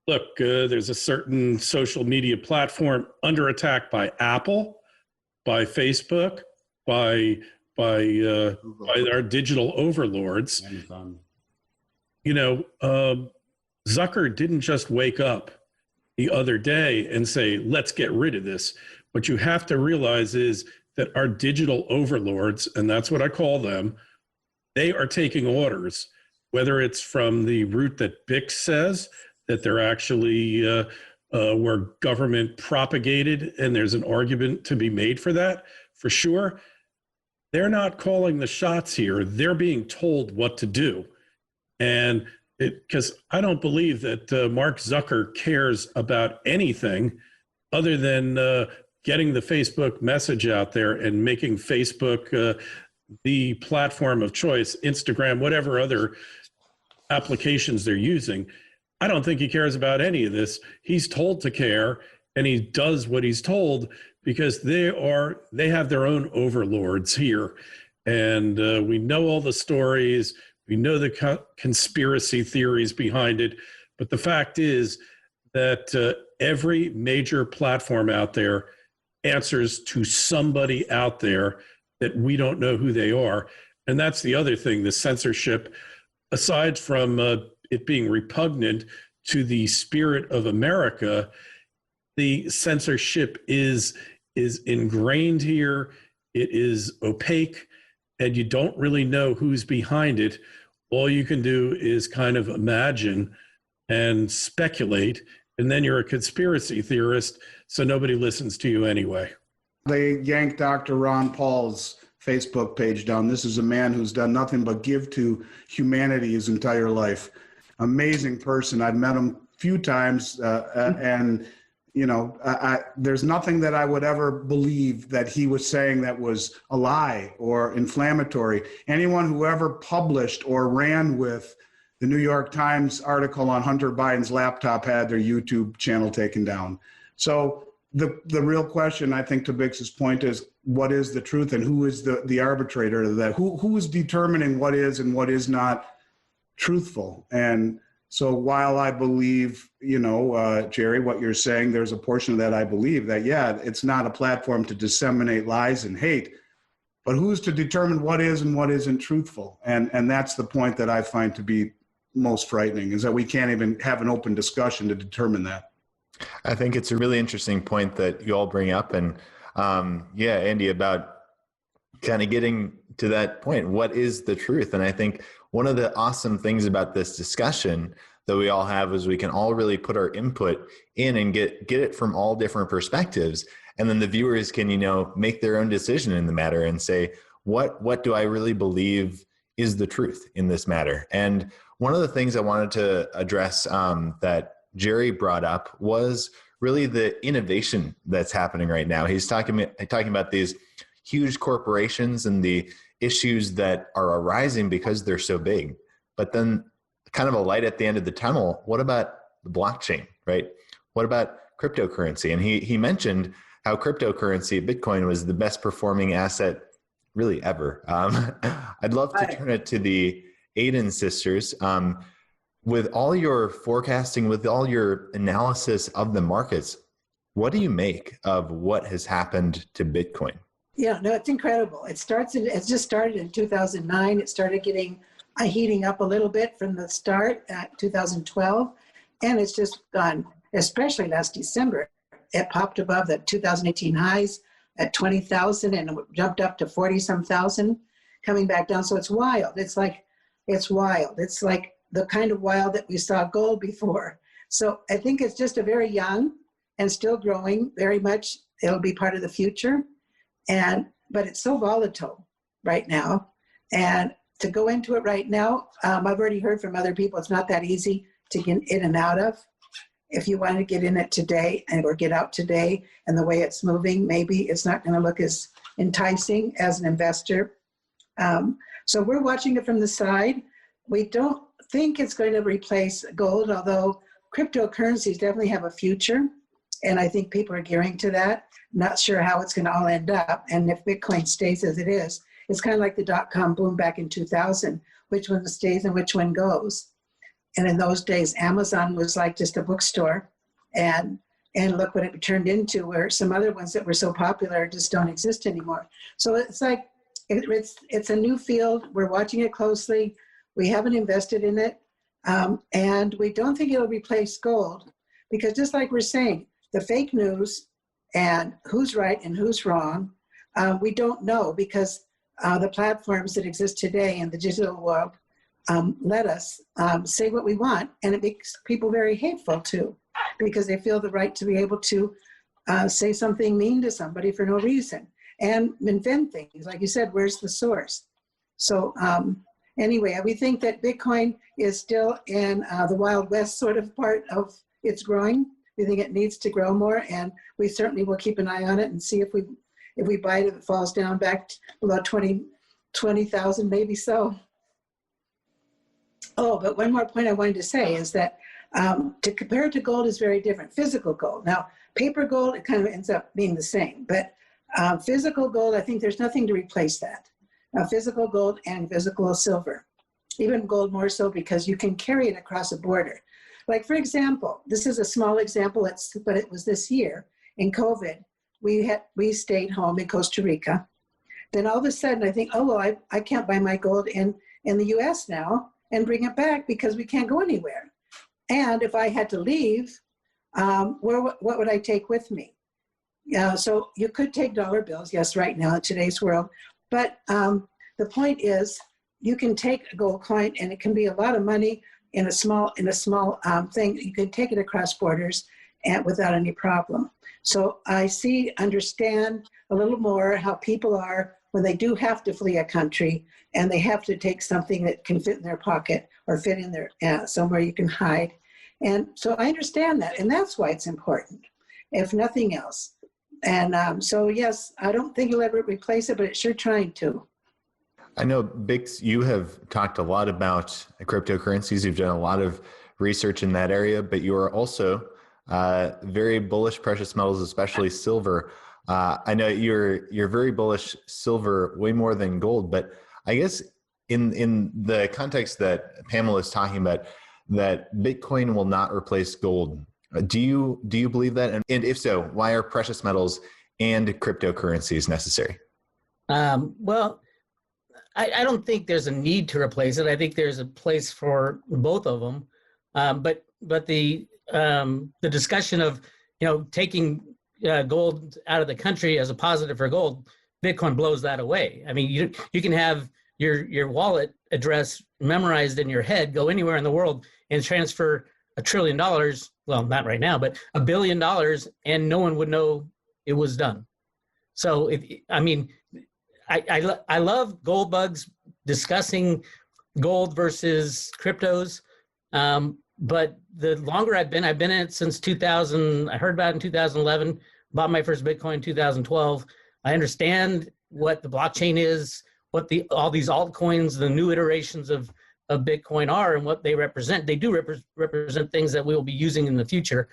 look, there's a certain social media platform under attack by Apple, by Facebook, by our digital overlords. You know, Zucker didn't just wake up the other day and say, let's get rid of this. What you have to realize is that our digital overlords, and that's what I call them, they are taking orders, whether it's from the route that Bix says, that they're actually were government propagated, and there's an argument to be made for that, for sure. They're not calling the shots here. They're being told what to do. And because I don't believe that Mark Zucker cares about anything other than getting the Facebook message out there and making Facebook the platform of choice, Instagram, whatever other applications they're using. I don't think he cares about any of this. He's told to care, and he does what he's told because they have their own overlords here. And we know all the stories. We know the conspiracy theories behind it. But the fact is that every major platform out there answers to somebody out there that we don't know who they are. And that's the other thing, the censorship, aside from it being repugnant to the spirit of America, the censorship is ingrained here. It is opaque, and you don't really know who's behind it. All you can do is kind of imagine and speculate, and then you're a conspiracy theorist, so nobody listens to you anyway. They yanked Dr. Ron Paul's Facebook page down. This is a man who's done nothing but give to humanity his entire life. Amazing person. I've met him a few times, and you know, there's nothing that I would ever believe that he was saying that was a lie or inflammatory. Anyone who ever published or ran with the New York Times article on Hunter Biden's laptop had their YouTube channel taken down. So the real question, I think, to Bix's point is, what is the truth, and who is the arbitrator of that? Who is determining what is and what is not truthful? And so while I believe, you know, Jerry, what you're saying, there's a portion of that I believe that, yeah, it's not a platform to disseminate lies and hate, but who's to determine what is and what isn't truthful? And that's the point that I find to be most frightening, is that we can't even have an open discussion to determine that. I think it's a really interesting point that you all bring up. And yeah, Andy, about kind of getting to that point, what is the truth? And I think one of the awesome things about this discussion that we all have is we can all really put our input in and get it from all different perspectives. And then the viewers can, you know, make their own decision in the matter and say, what do I really believe is the truth in this matter? And one of the things I wanted to address that Jerry brought up was really the innovation that's happening right now. He's talking about these huge corporations and the issues that are arising because they're so big. But then kind of a light at the end of the tunnel, what about the blockchain, right? What about cryptocurrency? And he mentioned how cryptocurrency, Bitcoin, was the best performing asset really ever. I'd love to turn it to the Aden sisters. With all your forecasting, with all your analysis of the markets, what do you make of what has happened to Bitcoin? Yeah, no, it's incredible. It just started in 2009. It started getting heating up a little bit from the start at 2012, and it's just gone, especially last December. It popped above the 2018 highs at 20,000 and it jumped up to 40 some thousand, coming back down. So it's wild. It's wild. It's like the kind of wild that we saw gold before. So I think it's just a very young and still growing very much. It'll be part of the future. But it's so volatile right now. And to go into it right now, I've already heard from other people, it's not that easy to get in and out of. If you want to get in it today or get out today, and the way it's moving, maybe it's not going to look as enticing as an investor. So we're watching it from the side. We don't think it's going to replace gold, although cryptocurrencies definitely have a future. And I think people are gearing to that. Not sure how it's going to all end up. And if Bitcoin stays as it is, it's kind of like the dot-com boom back in 2000, which one stays and which one goes. And in those days, Amazon was like just a bookstore. And look what it turned into, where some other ones that were so popular just don't exist anymore. So it's like, it's a new field. We're watching it closely. We haven't invested in it. And we don't think it'll replace gold, because just like we're saying, the fake news and who's right and who's wrong, we don't know, because the platforms that exist today in the digital world let us say what we want, and it makes people very hateful too, because they feel the right to be able to say something mean to somebody for no reason and invent things. Like you said, where's the source? So anyway, we think that Bitcoin is still in the Wild West sort of part of its growing. We think it needs to grow more, and we certainly will keep an eye on it and see if we buy it, if it falls down back to below 20,000, maybe so. Oh, but one more point I wanted to say is that to compare it to gold is very different. Physical gold. Now, paper gold, it kind of ends up being the same, but physical gold, I think there's nothing to replace that. Physical gold and physical silver. Even gold more so, because you can carry it across a border. Like, for example, this is a small example, but it was this year in COVID. We stayed home in Costa Rica. Then all of a sudden I think, oh, well, I can't buy my gold in the US now and bring it back because we can't go anywhere. And if I had to leave, what would I take with me? So you could take dollar bills, yes, right now in today's world. But the point is, you can take a gold coin, and it can be a lot of money in a small thing. You can take it across borders and without any problem. So I understand a little more how people are when they do have to flee a country and they have to take something that can fit in their pocket or fit in their somewhere you can hide. And so I understand that, and that's why it's important, if nothing else. And so yes, I don't think you'll ever replace it, but it's sure trying to. I know, Bix, you have talked a lot about cryptocurrencies. You've done a lot of research in that area, but you are also very bullish precious metals, especially silver. I know you're very bullish silver, way more than gold. But I guess in the context that Pamela is talking about, that Bitcoin will not replace gold. Do you believe that? And if so, why are precious metals and cryptocurrencies necessary? Well, I don't think there's a need to replace it. I think there's a place for both of them. But the discussion of, taking gold out of the country as a positive for gold, Bitcoin blows that away. I mean, you can have your wallet address memorized in your head, go anywhere in the world and transfer $1 trillion. Well, not right now, but $1 billion, and no one would know it was done. So I love gold bugs discussing gold versus cryptos. But the longer I've been in it since 2000. I heard about it in 2011, bought my first Bitcoin in 2012. I understand what the blockchain is, what all these altcoins, the new iterations of Bitcoin are, and what they represent. They do represent things that we will be using in the future.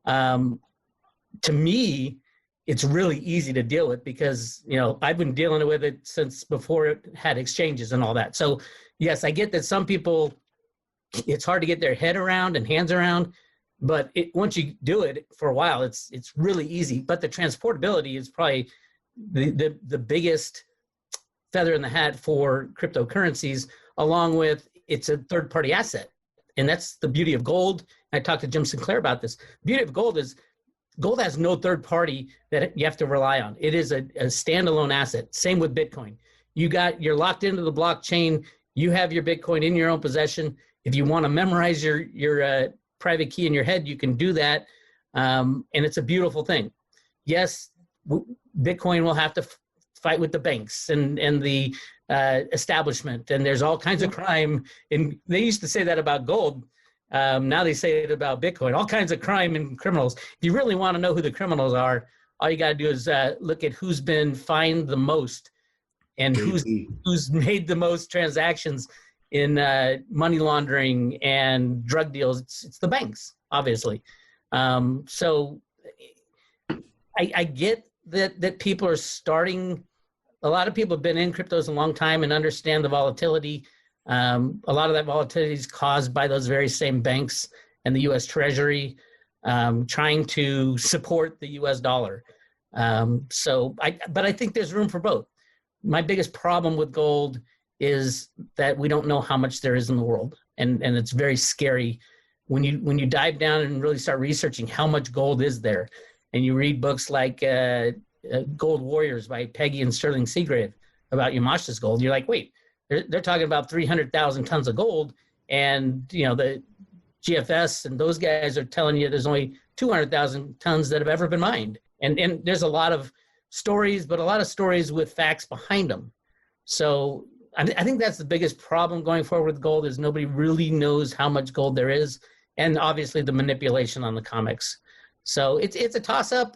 To me, it's really easy to deal with because, I've been dealing with it since before it had exchanges and all that. So yes, I get that some people, it's hard to get their head around and hands around, but once you do it for a while, it's really easy. But the transportability is probably the biggest feather in the hat for cryptocurrencies, along with it's a third-party asset. And that's the beauty of gold. I talked to Jim Sinclair about this. The beauty of gold is gold has no third party that you have to rely on. It is a standalone asset. Same with Bitcoin. You're locked into the blockchain. You have your Bitcoin in your own possession. If you want to memorize your private key in your head, you can do that. And it's a beautiful thing. Yes, Bitcoin will have to fight with the banks and the establishment, and there's all kinds of crime. And they used to say that about gold. Now they say it about Bitcoin. All kinds of crime and criminals. If you really want to know who the criminals are, all you got to do is look at who's been fined the most and who's made the most transactions in money laundering and drug deals. It's the banks, obviously. So I get that people are starting. A lot of people have been in cryptos a long time and understand the volatility. A lot of that volatility is caused by those very same banks and the U.S. Treasury trying to support the U.S. dollar. But I think there's room for both. My biggest problem with gold is that we don't know how much there is in the world, and it's very scary when you dive down and really start researching how much gold is there, and you read books like Gold Warriors by Peggy and Sterling Seagrave about Yamashita's gold. You're like, wait, they're talking about 300,000 tons of gold, and the GFS and those guys are telling you there's only 200,000 tons that have ever been mined. And there's a lot of stories, but a lot of stories with facts behind them. So I think that's the biggest problem going forward with gold is nobody really knows how much gold there is, and obviously the manipulation on the comics. So it's a toss-up.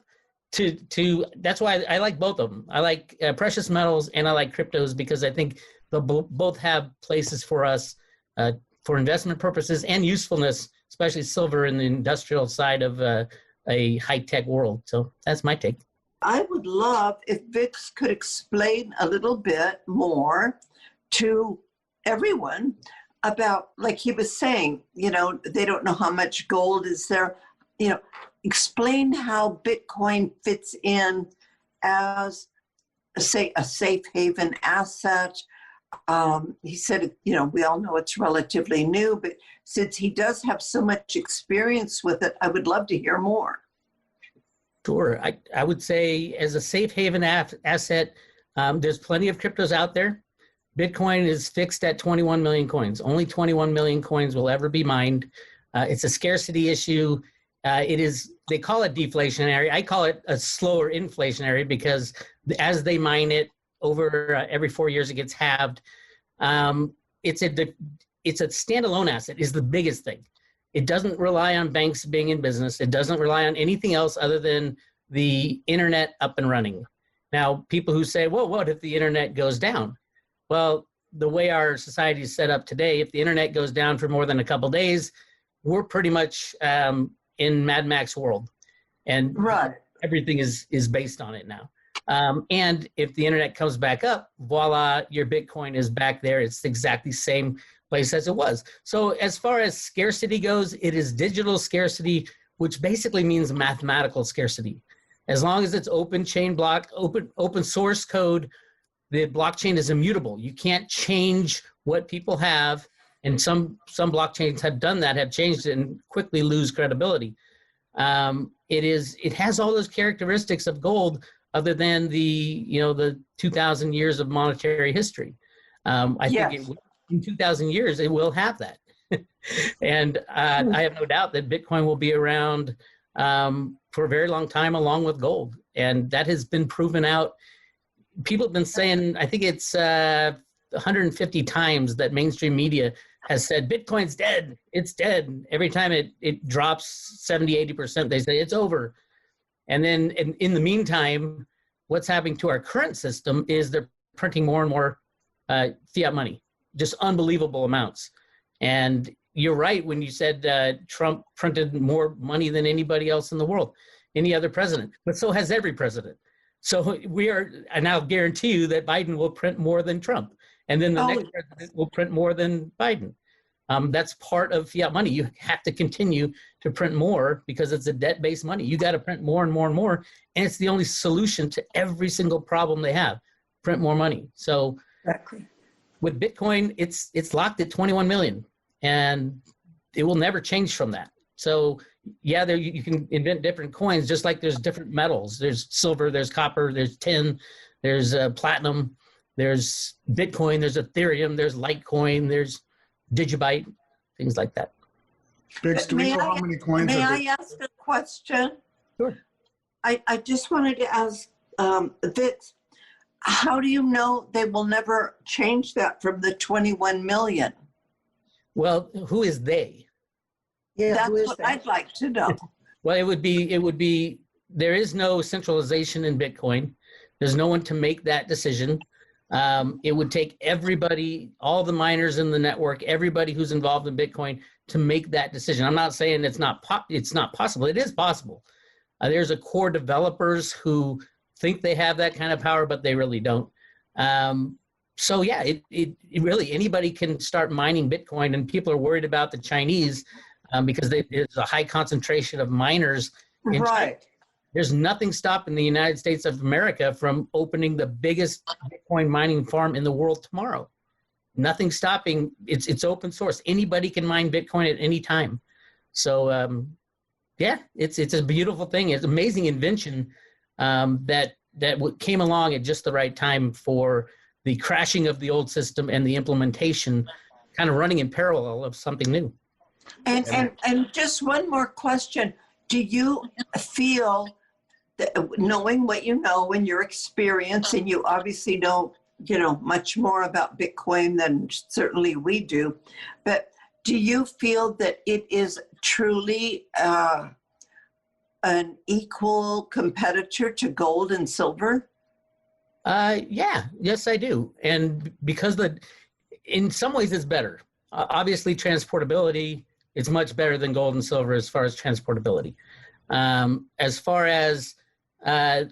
That's why I like both of them. I like precious metals and I like cryptos because I think they'll both have places for us for investment purposes and usefulness, especially silver in the industrial side of a high-tech world. So that's my take. I would love if Bix could explain a little bit more to everyone about, like he was saying, they don't know how much gold is there. Explain how Bitcoin fits in as, say, a safe haven asset. He said, we all know it's relatively new, but since he does have so much experience with it, I would love to hear more. Sure. I would say as a safe haven asset, there's plenty of cryptos out there. Bitcoin is fixed at 21 million coins. Only 21 million coins will ever be mined. It's a scarcity issue. They call it deflationary. I call it a slower inflationary because as they mine it over every 4 years, it gets halved. It's a standalone asset is the biggest thing. It doesn't rely on banks being in business. It doesn't rely on anything else other than the internet up and running. Now, people who say, well, what if the internet goes down? Well, the way our society is set up today, if the internet goes down for more than a couple days, we're pretty much in Mad Max world. And right. Everything is based on it now. And if the internet comes back up, voila, your Bitcoin is back there. It's exactly the same place as it was. So as far as scarcity goes, it is digital scarcity, which basically means mathematical scarcity. As long as it's open chain block, open source code, the blockchain is immutable. You can't change what people have. And some blockchains have done that, have changed it and quickly lose credibility. It has all those characteristics of gold other than the 2,000 years of monetary history. I think in 2,000 years, it will have that. And I have no doubt that Bitcoin will be around for a very long time along with gold. And that has been proven out. People have been saying, I think it's 150 times that mainstream media has said, Bitcoin's dead, it's dead. Every time it drops 70, 80%, they say it's over. And then in the meantime, what's happening to our current system is they're printing more and more fiat money, just unbelievable amounts. And you're right when you said Trump printed more money than anybody else in the world, any other president, but so has every president. So and I'll guarantee you that Biden will print more than Trump. And then the next president will print more than Biden. That's part of fiat money. You have to continue to print more because it's a debt-based money. You got to print more and more and more. And it's the only solution to every single problem they have, print more money. So exactly. With Bitcoin, it's locked at 21 million and it will never change from that. So yeah, there you can invent different coins, just like there's different metals. There's silver, there's copper, there's tin, there's platinum, there's Bitcoin, there's Ethereum, there's Litecoin, there's Digibyte, things like that. Bix, do we know how many coins? May I ask a question? Sure. I just wanted to ask Bix, how do you know they will never change that from the 21 million? Well, who is they? Yeah, That's who is what that? I'd like to know. Well, it would be, there is no centralization in Bitcoin. There's no one to make that decision. It would take everybody, all the miners in the network, everybody who's involved in Bitcoin to make that decision. I'm not saying it's not possible. It is possible. There's a core developers who think they have that kind of power, but they really don't. So yeah, it really, anybody can start mining Bitcoin, and people are worried about the Chinese because there's a high concentration of miners in China. Right. There's nothing stopping the United States of America from opening the biggest Bitcoin mining farm in the world tomorrow. Nothing stopping. It's open source. Anybody can mine Bitcoin at any time. So yeah, it's a beautiful thing. It's an amazing invention that came along at just the right time for the crashing of the old system and the implementation kind of running in parallel of something new. And just one more question. Do you feel that, knowing what you know and your experience, and you obviously know, much more about Bitcoin than certainly we do, but do you feel that it is truly an equal competitor to gold and silver? Yes, I do. And because in some ways it's better. Obviously, transportability, it's much better than gold and silver as far as transportability. As far as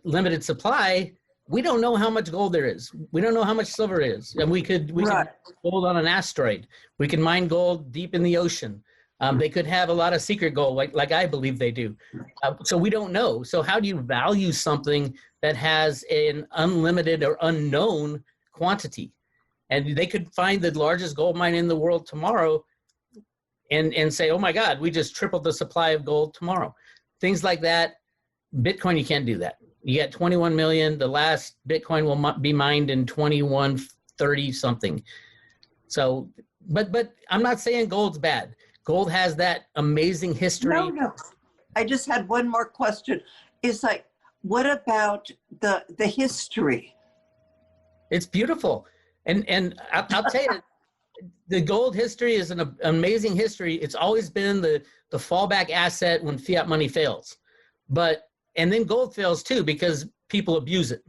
limited supply, we don't know how much gold there is. We don't know how much silver is. And we could mine gold on an asteroid. We can mine gold deep in the ocean. They could have a lot of secret gold, like I believe they do. So we don't know. So how do you value something that has an unlimited or unknown quantity? And they could find the largest gold mine in the world tomorrow and say, oh my God, we just tripled the supply of gold tomorrow. Things like that. Bitcoin, you can't do that. You got 21 million. The last Bitcoin will be mined in 2130 something. So, but I'm not saying gold's bad. Gold has that amazing history. No. I just had one more question. It's like, what about the history? It's beautiful. And I'll tell you, the gold history is an amazing history. It's always been the fallback asset when fiat money fails. And then gold fails too because people abuse it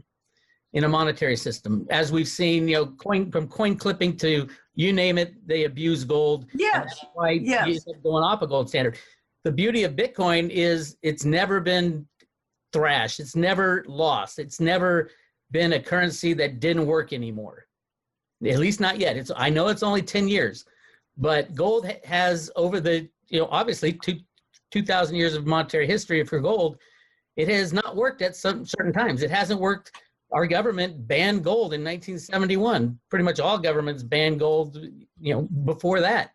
in a monetary system. As we've seen, from coin clipping to you name it, they abuse gold. Yes. That's why you end up going off a gold standard. The beauty of Bitcoin is it's never been thrashed. It's never lost. It's never been a currency that didn't work anymore. At least not yet. I know it's only 10 years, but gold has over the, obviously 2,000 years of monetary history for gold. It has not worked at some certain times. It hasn't worked. Our government banned gold in 1971. Pretty much all governments banned gold, before that.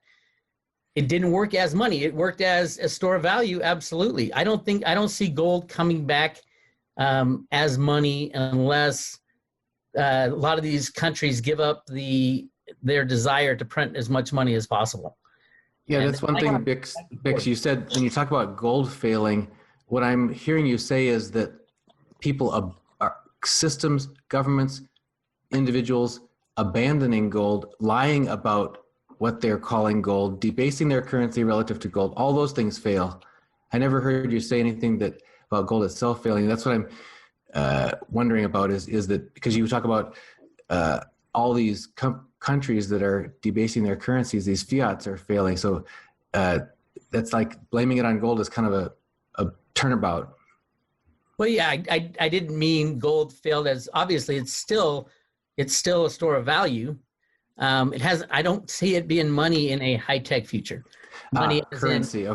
It didn't work as money. It worked as a store of value. Absolutely. I don't see gold coming back as money unless a lot of these countries give up their desire to print as much money as possible. Yeah, that's one thing, Bix, you said when you talk about gold failing, what I'm hearing you say is that people are systems, governments, individuals abandoning gold, lying about what they're calling gold, debasing their currency relative to gold. All those things fail. I never heard you say anything about gold itself failing. That's what I'm wondering about is that because you talk about all these countries that are debasing their currencies, these fiats are failing. So that's like blaming it on gold is kind of a turnabout. Well, yeah, I didn't mean gold failed as obviously it's still a store of value. I don't see it being money in a high-tech future. Money currency,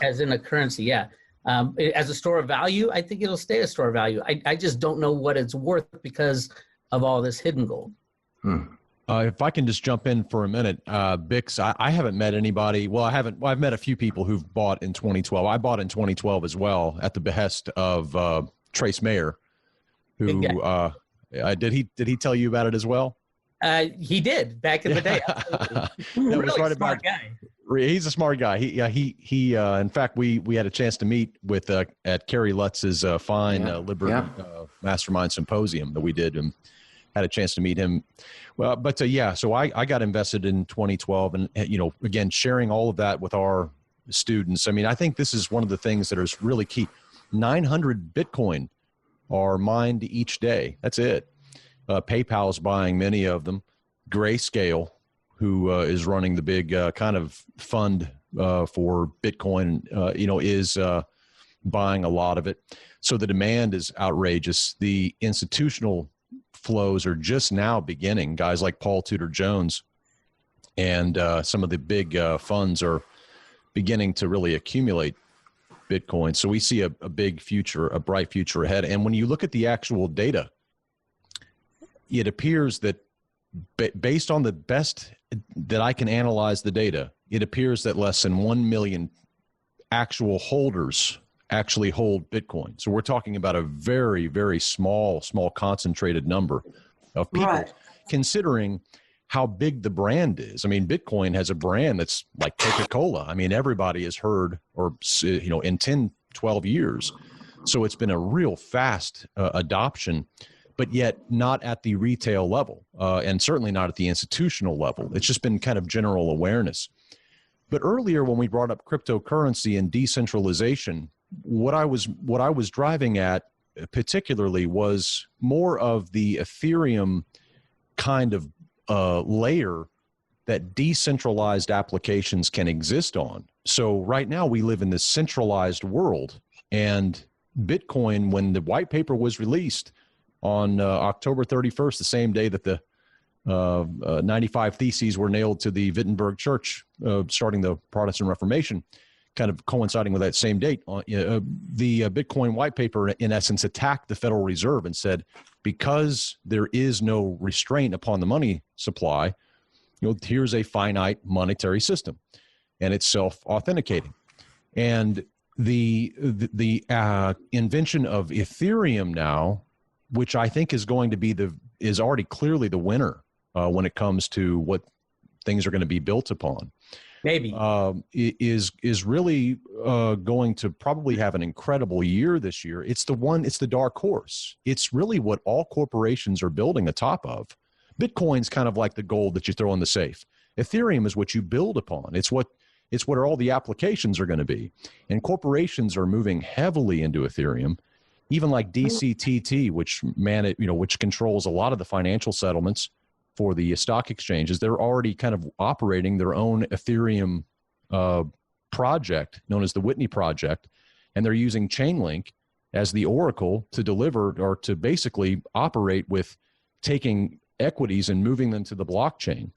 as in a currency, yeah. As a store of value, I think it'll stay a store of value. I just don't know what it's worth because of all this hidden gold. If I can just jump in for a minute, Bix, I haven't met anybody. Well, I've met a few people who've bought in 2012. I bought in 2012 as well at the behest of Trace Mayer, who did he tell you about it as well? He did back in the day. Really smart guy. He's a smart guy. He in fact, we had a chance to meet with at Kerry Lutz's fine Liberty Mastermind Symposium that we did, and had a chance to meet him. Well, but so I got invested in 2012, and again, sharing all of that with our students. I mean, I think this is one of the things that is really key. 900 Bitcoin are mined each day. That's it. PayPal's buying many of them. Grayscale, who is running the big kind of fund for Bitcoin, is buying a lot of it. So the demand is outrageous. The institutional flows are just now beginning. Guys like Paul Tudor Jones and some of the big funds are beginning to really accumulate Bitcoin. So we see a big future, a bright future ahead. And when you look at the actual data, it appears that based on the best that I can analyze the data, it appears that less than 1 million actual holders actually hold Bitcoin. So we're talking about a very, very small concentrated number of people, considering how big the brand is. I mean, Bitcoin has a brand that's like Coca-Cola. I mean, everybody has heard, or, in 10, 12 years. So it's been a real fast adoption, but yet not at the retail level, and certainly not at the institutional level. It's just been kind of general awareness. But earlier, when we brought up cryptocurrency and decentralization, what I was driving at particularly was more of the Ethereum kind of layer that decentralized applications can exist on. So right now we live in this centralized world, and Bitcoin, when the white paper was released on October 31st, the same day that the 95 Theses were nailed to the Wittenberg Church, starting the Protestant Reformation, kind of coinciding with that same date, the Bitcoin white paper, in essence, attacked the Federal Reserve and said, because there is no restraint upon the money supply, here's a finite monetary system, and it's self-authenticating. And the invention of Ethereum now, which I think is going to be is already clearly the winner when it comes to what things are going to be built upon. Maybe is really going to probably have an incredible year this year. It's the dark horse. It's really what all corporations are building atop of. Bitcoin's kind of like the gold that you throw in the safe. Ethereum is what you build upon. It's what all the applications are going to be. And corporations are moving heavily into Ethereum, even like DCTT, which controls a lot of the financial settlements for the stock exchanges. They're already kind of operating their own Ethereum project known as the Whitney Project, and they're using Chainlink as the oracle to deliver, or to basically operate with taking equities and moving them to the blockchain.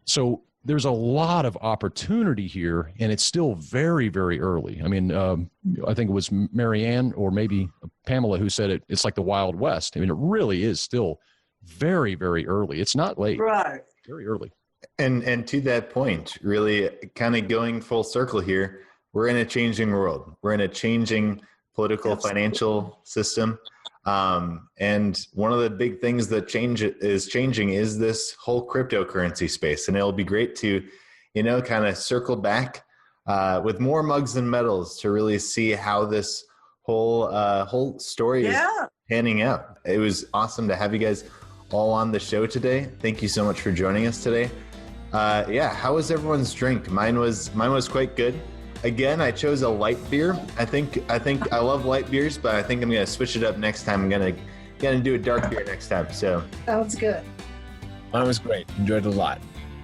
So there's a lot of opportunity here, and it's still very, very early. I mean, I think it was Marianne or maybe Pamela who said it's like the Wild West. I mean, it really is still very, very early. It's not late. Right. Very early. And to that point, really kind of going full circle here, we're in a changing world. We're in a changing political, financial system. And one of the big things that is changing is this whole cryptocurrency space. And it'll be great to, kind of circle back with more mugs and medals to really see how this whole story is panning out. It was awesome to have you guys all on the show today. Thank you so much for joining us today. How was everyone's drink? Mine was quite good. Again, I chose a light beer. I think I love light beers, but I think I'm gonna switch it up next time. I'm gonna do a dark beer next time. So Sounds good. Mine was great. Enjoyed it a lot.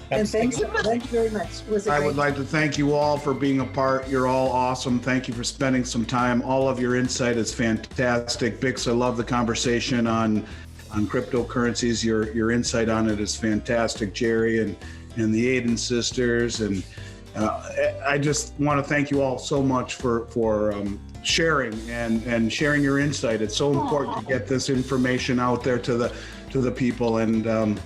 And thank you very much. I would like to thank you all for being a part. You're all awesome. Thank you for spending some time. All of your insight is fantastic. Bix, I love the conversation on cryptocurrencies. Your insight on it is fantastic, Jerry, and the Aden sisters. And I just want to thank you all so much for sharing and sharing your insight. It's so important to get this information out there to the people. And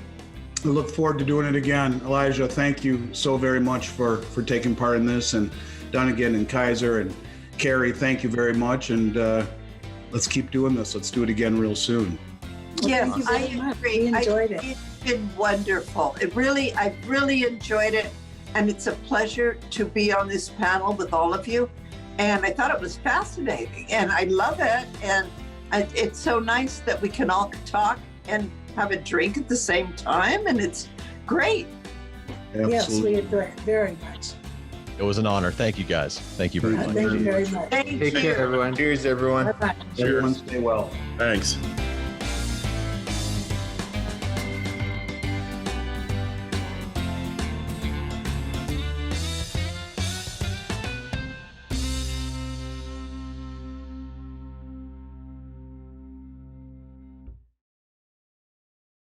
I look forward to doing it again. Elijah, thank you so very much for taking part in this, and Dunagun and Kaiser and Kerry, thank you very much. And let's keep doing this. Let's do it again real soon. Yes, Thank you I very much. agree. We enjoyed it. It's been wonderful. I really enjoyed it. And it's a pleasure to be on this panel with all of you. And I thought it was fascinating and I love it. And it's so nice that we can all talk and have a drink at the same time. And it's great. Absolutely. Yes, we enjoyed it very much. It was an honor. Thank you, guys. Thank you very much. Thank you very much. Thank Take you. care, everyone. Cheers, everyone. Bye-bye. Everyone stay well. Thanks.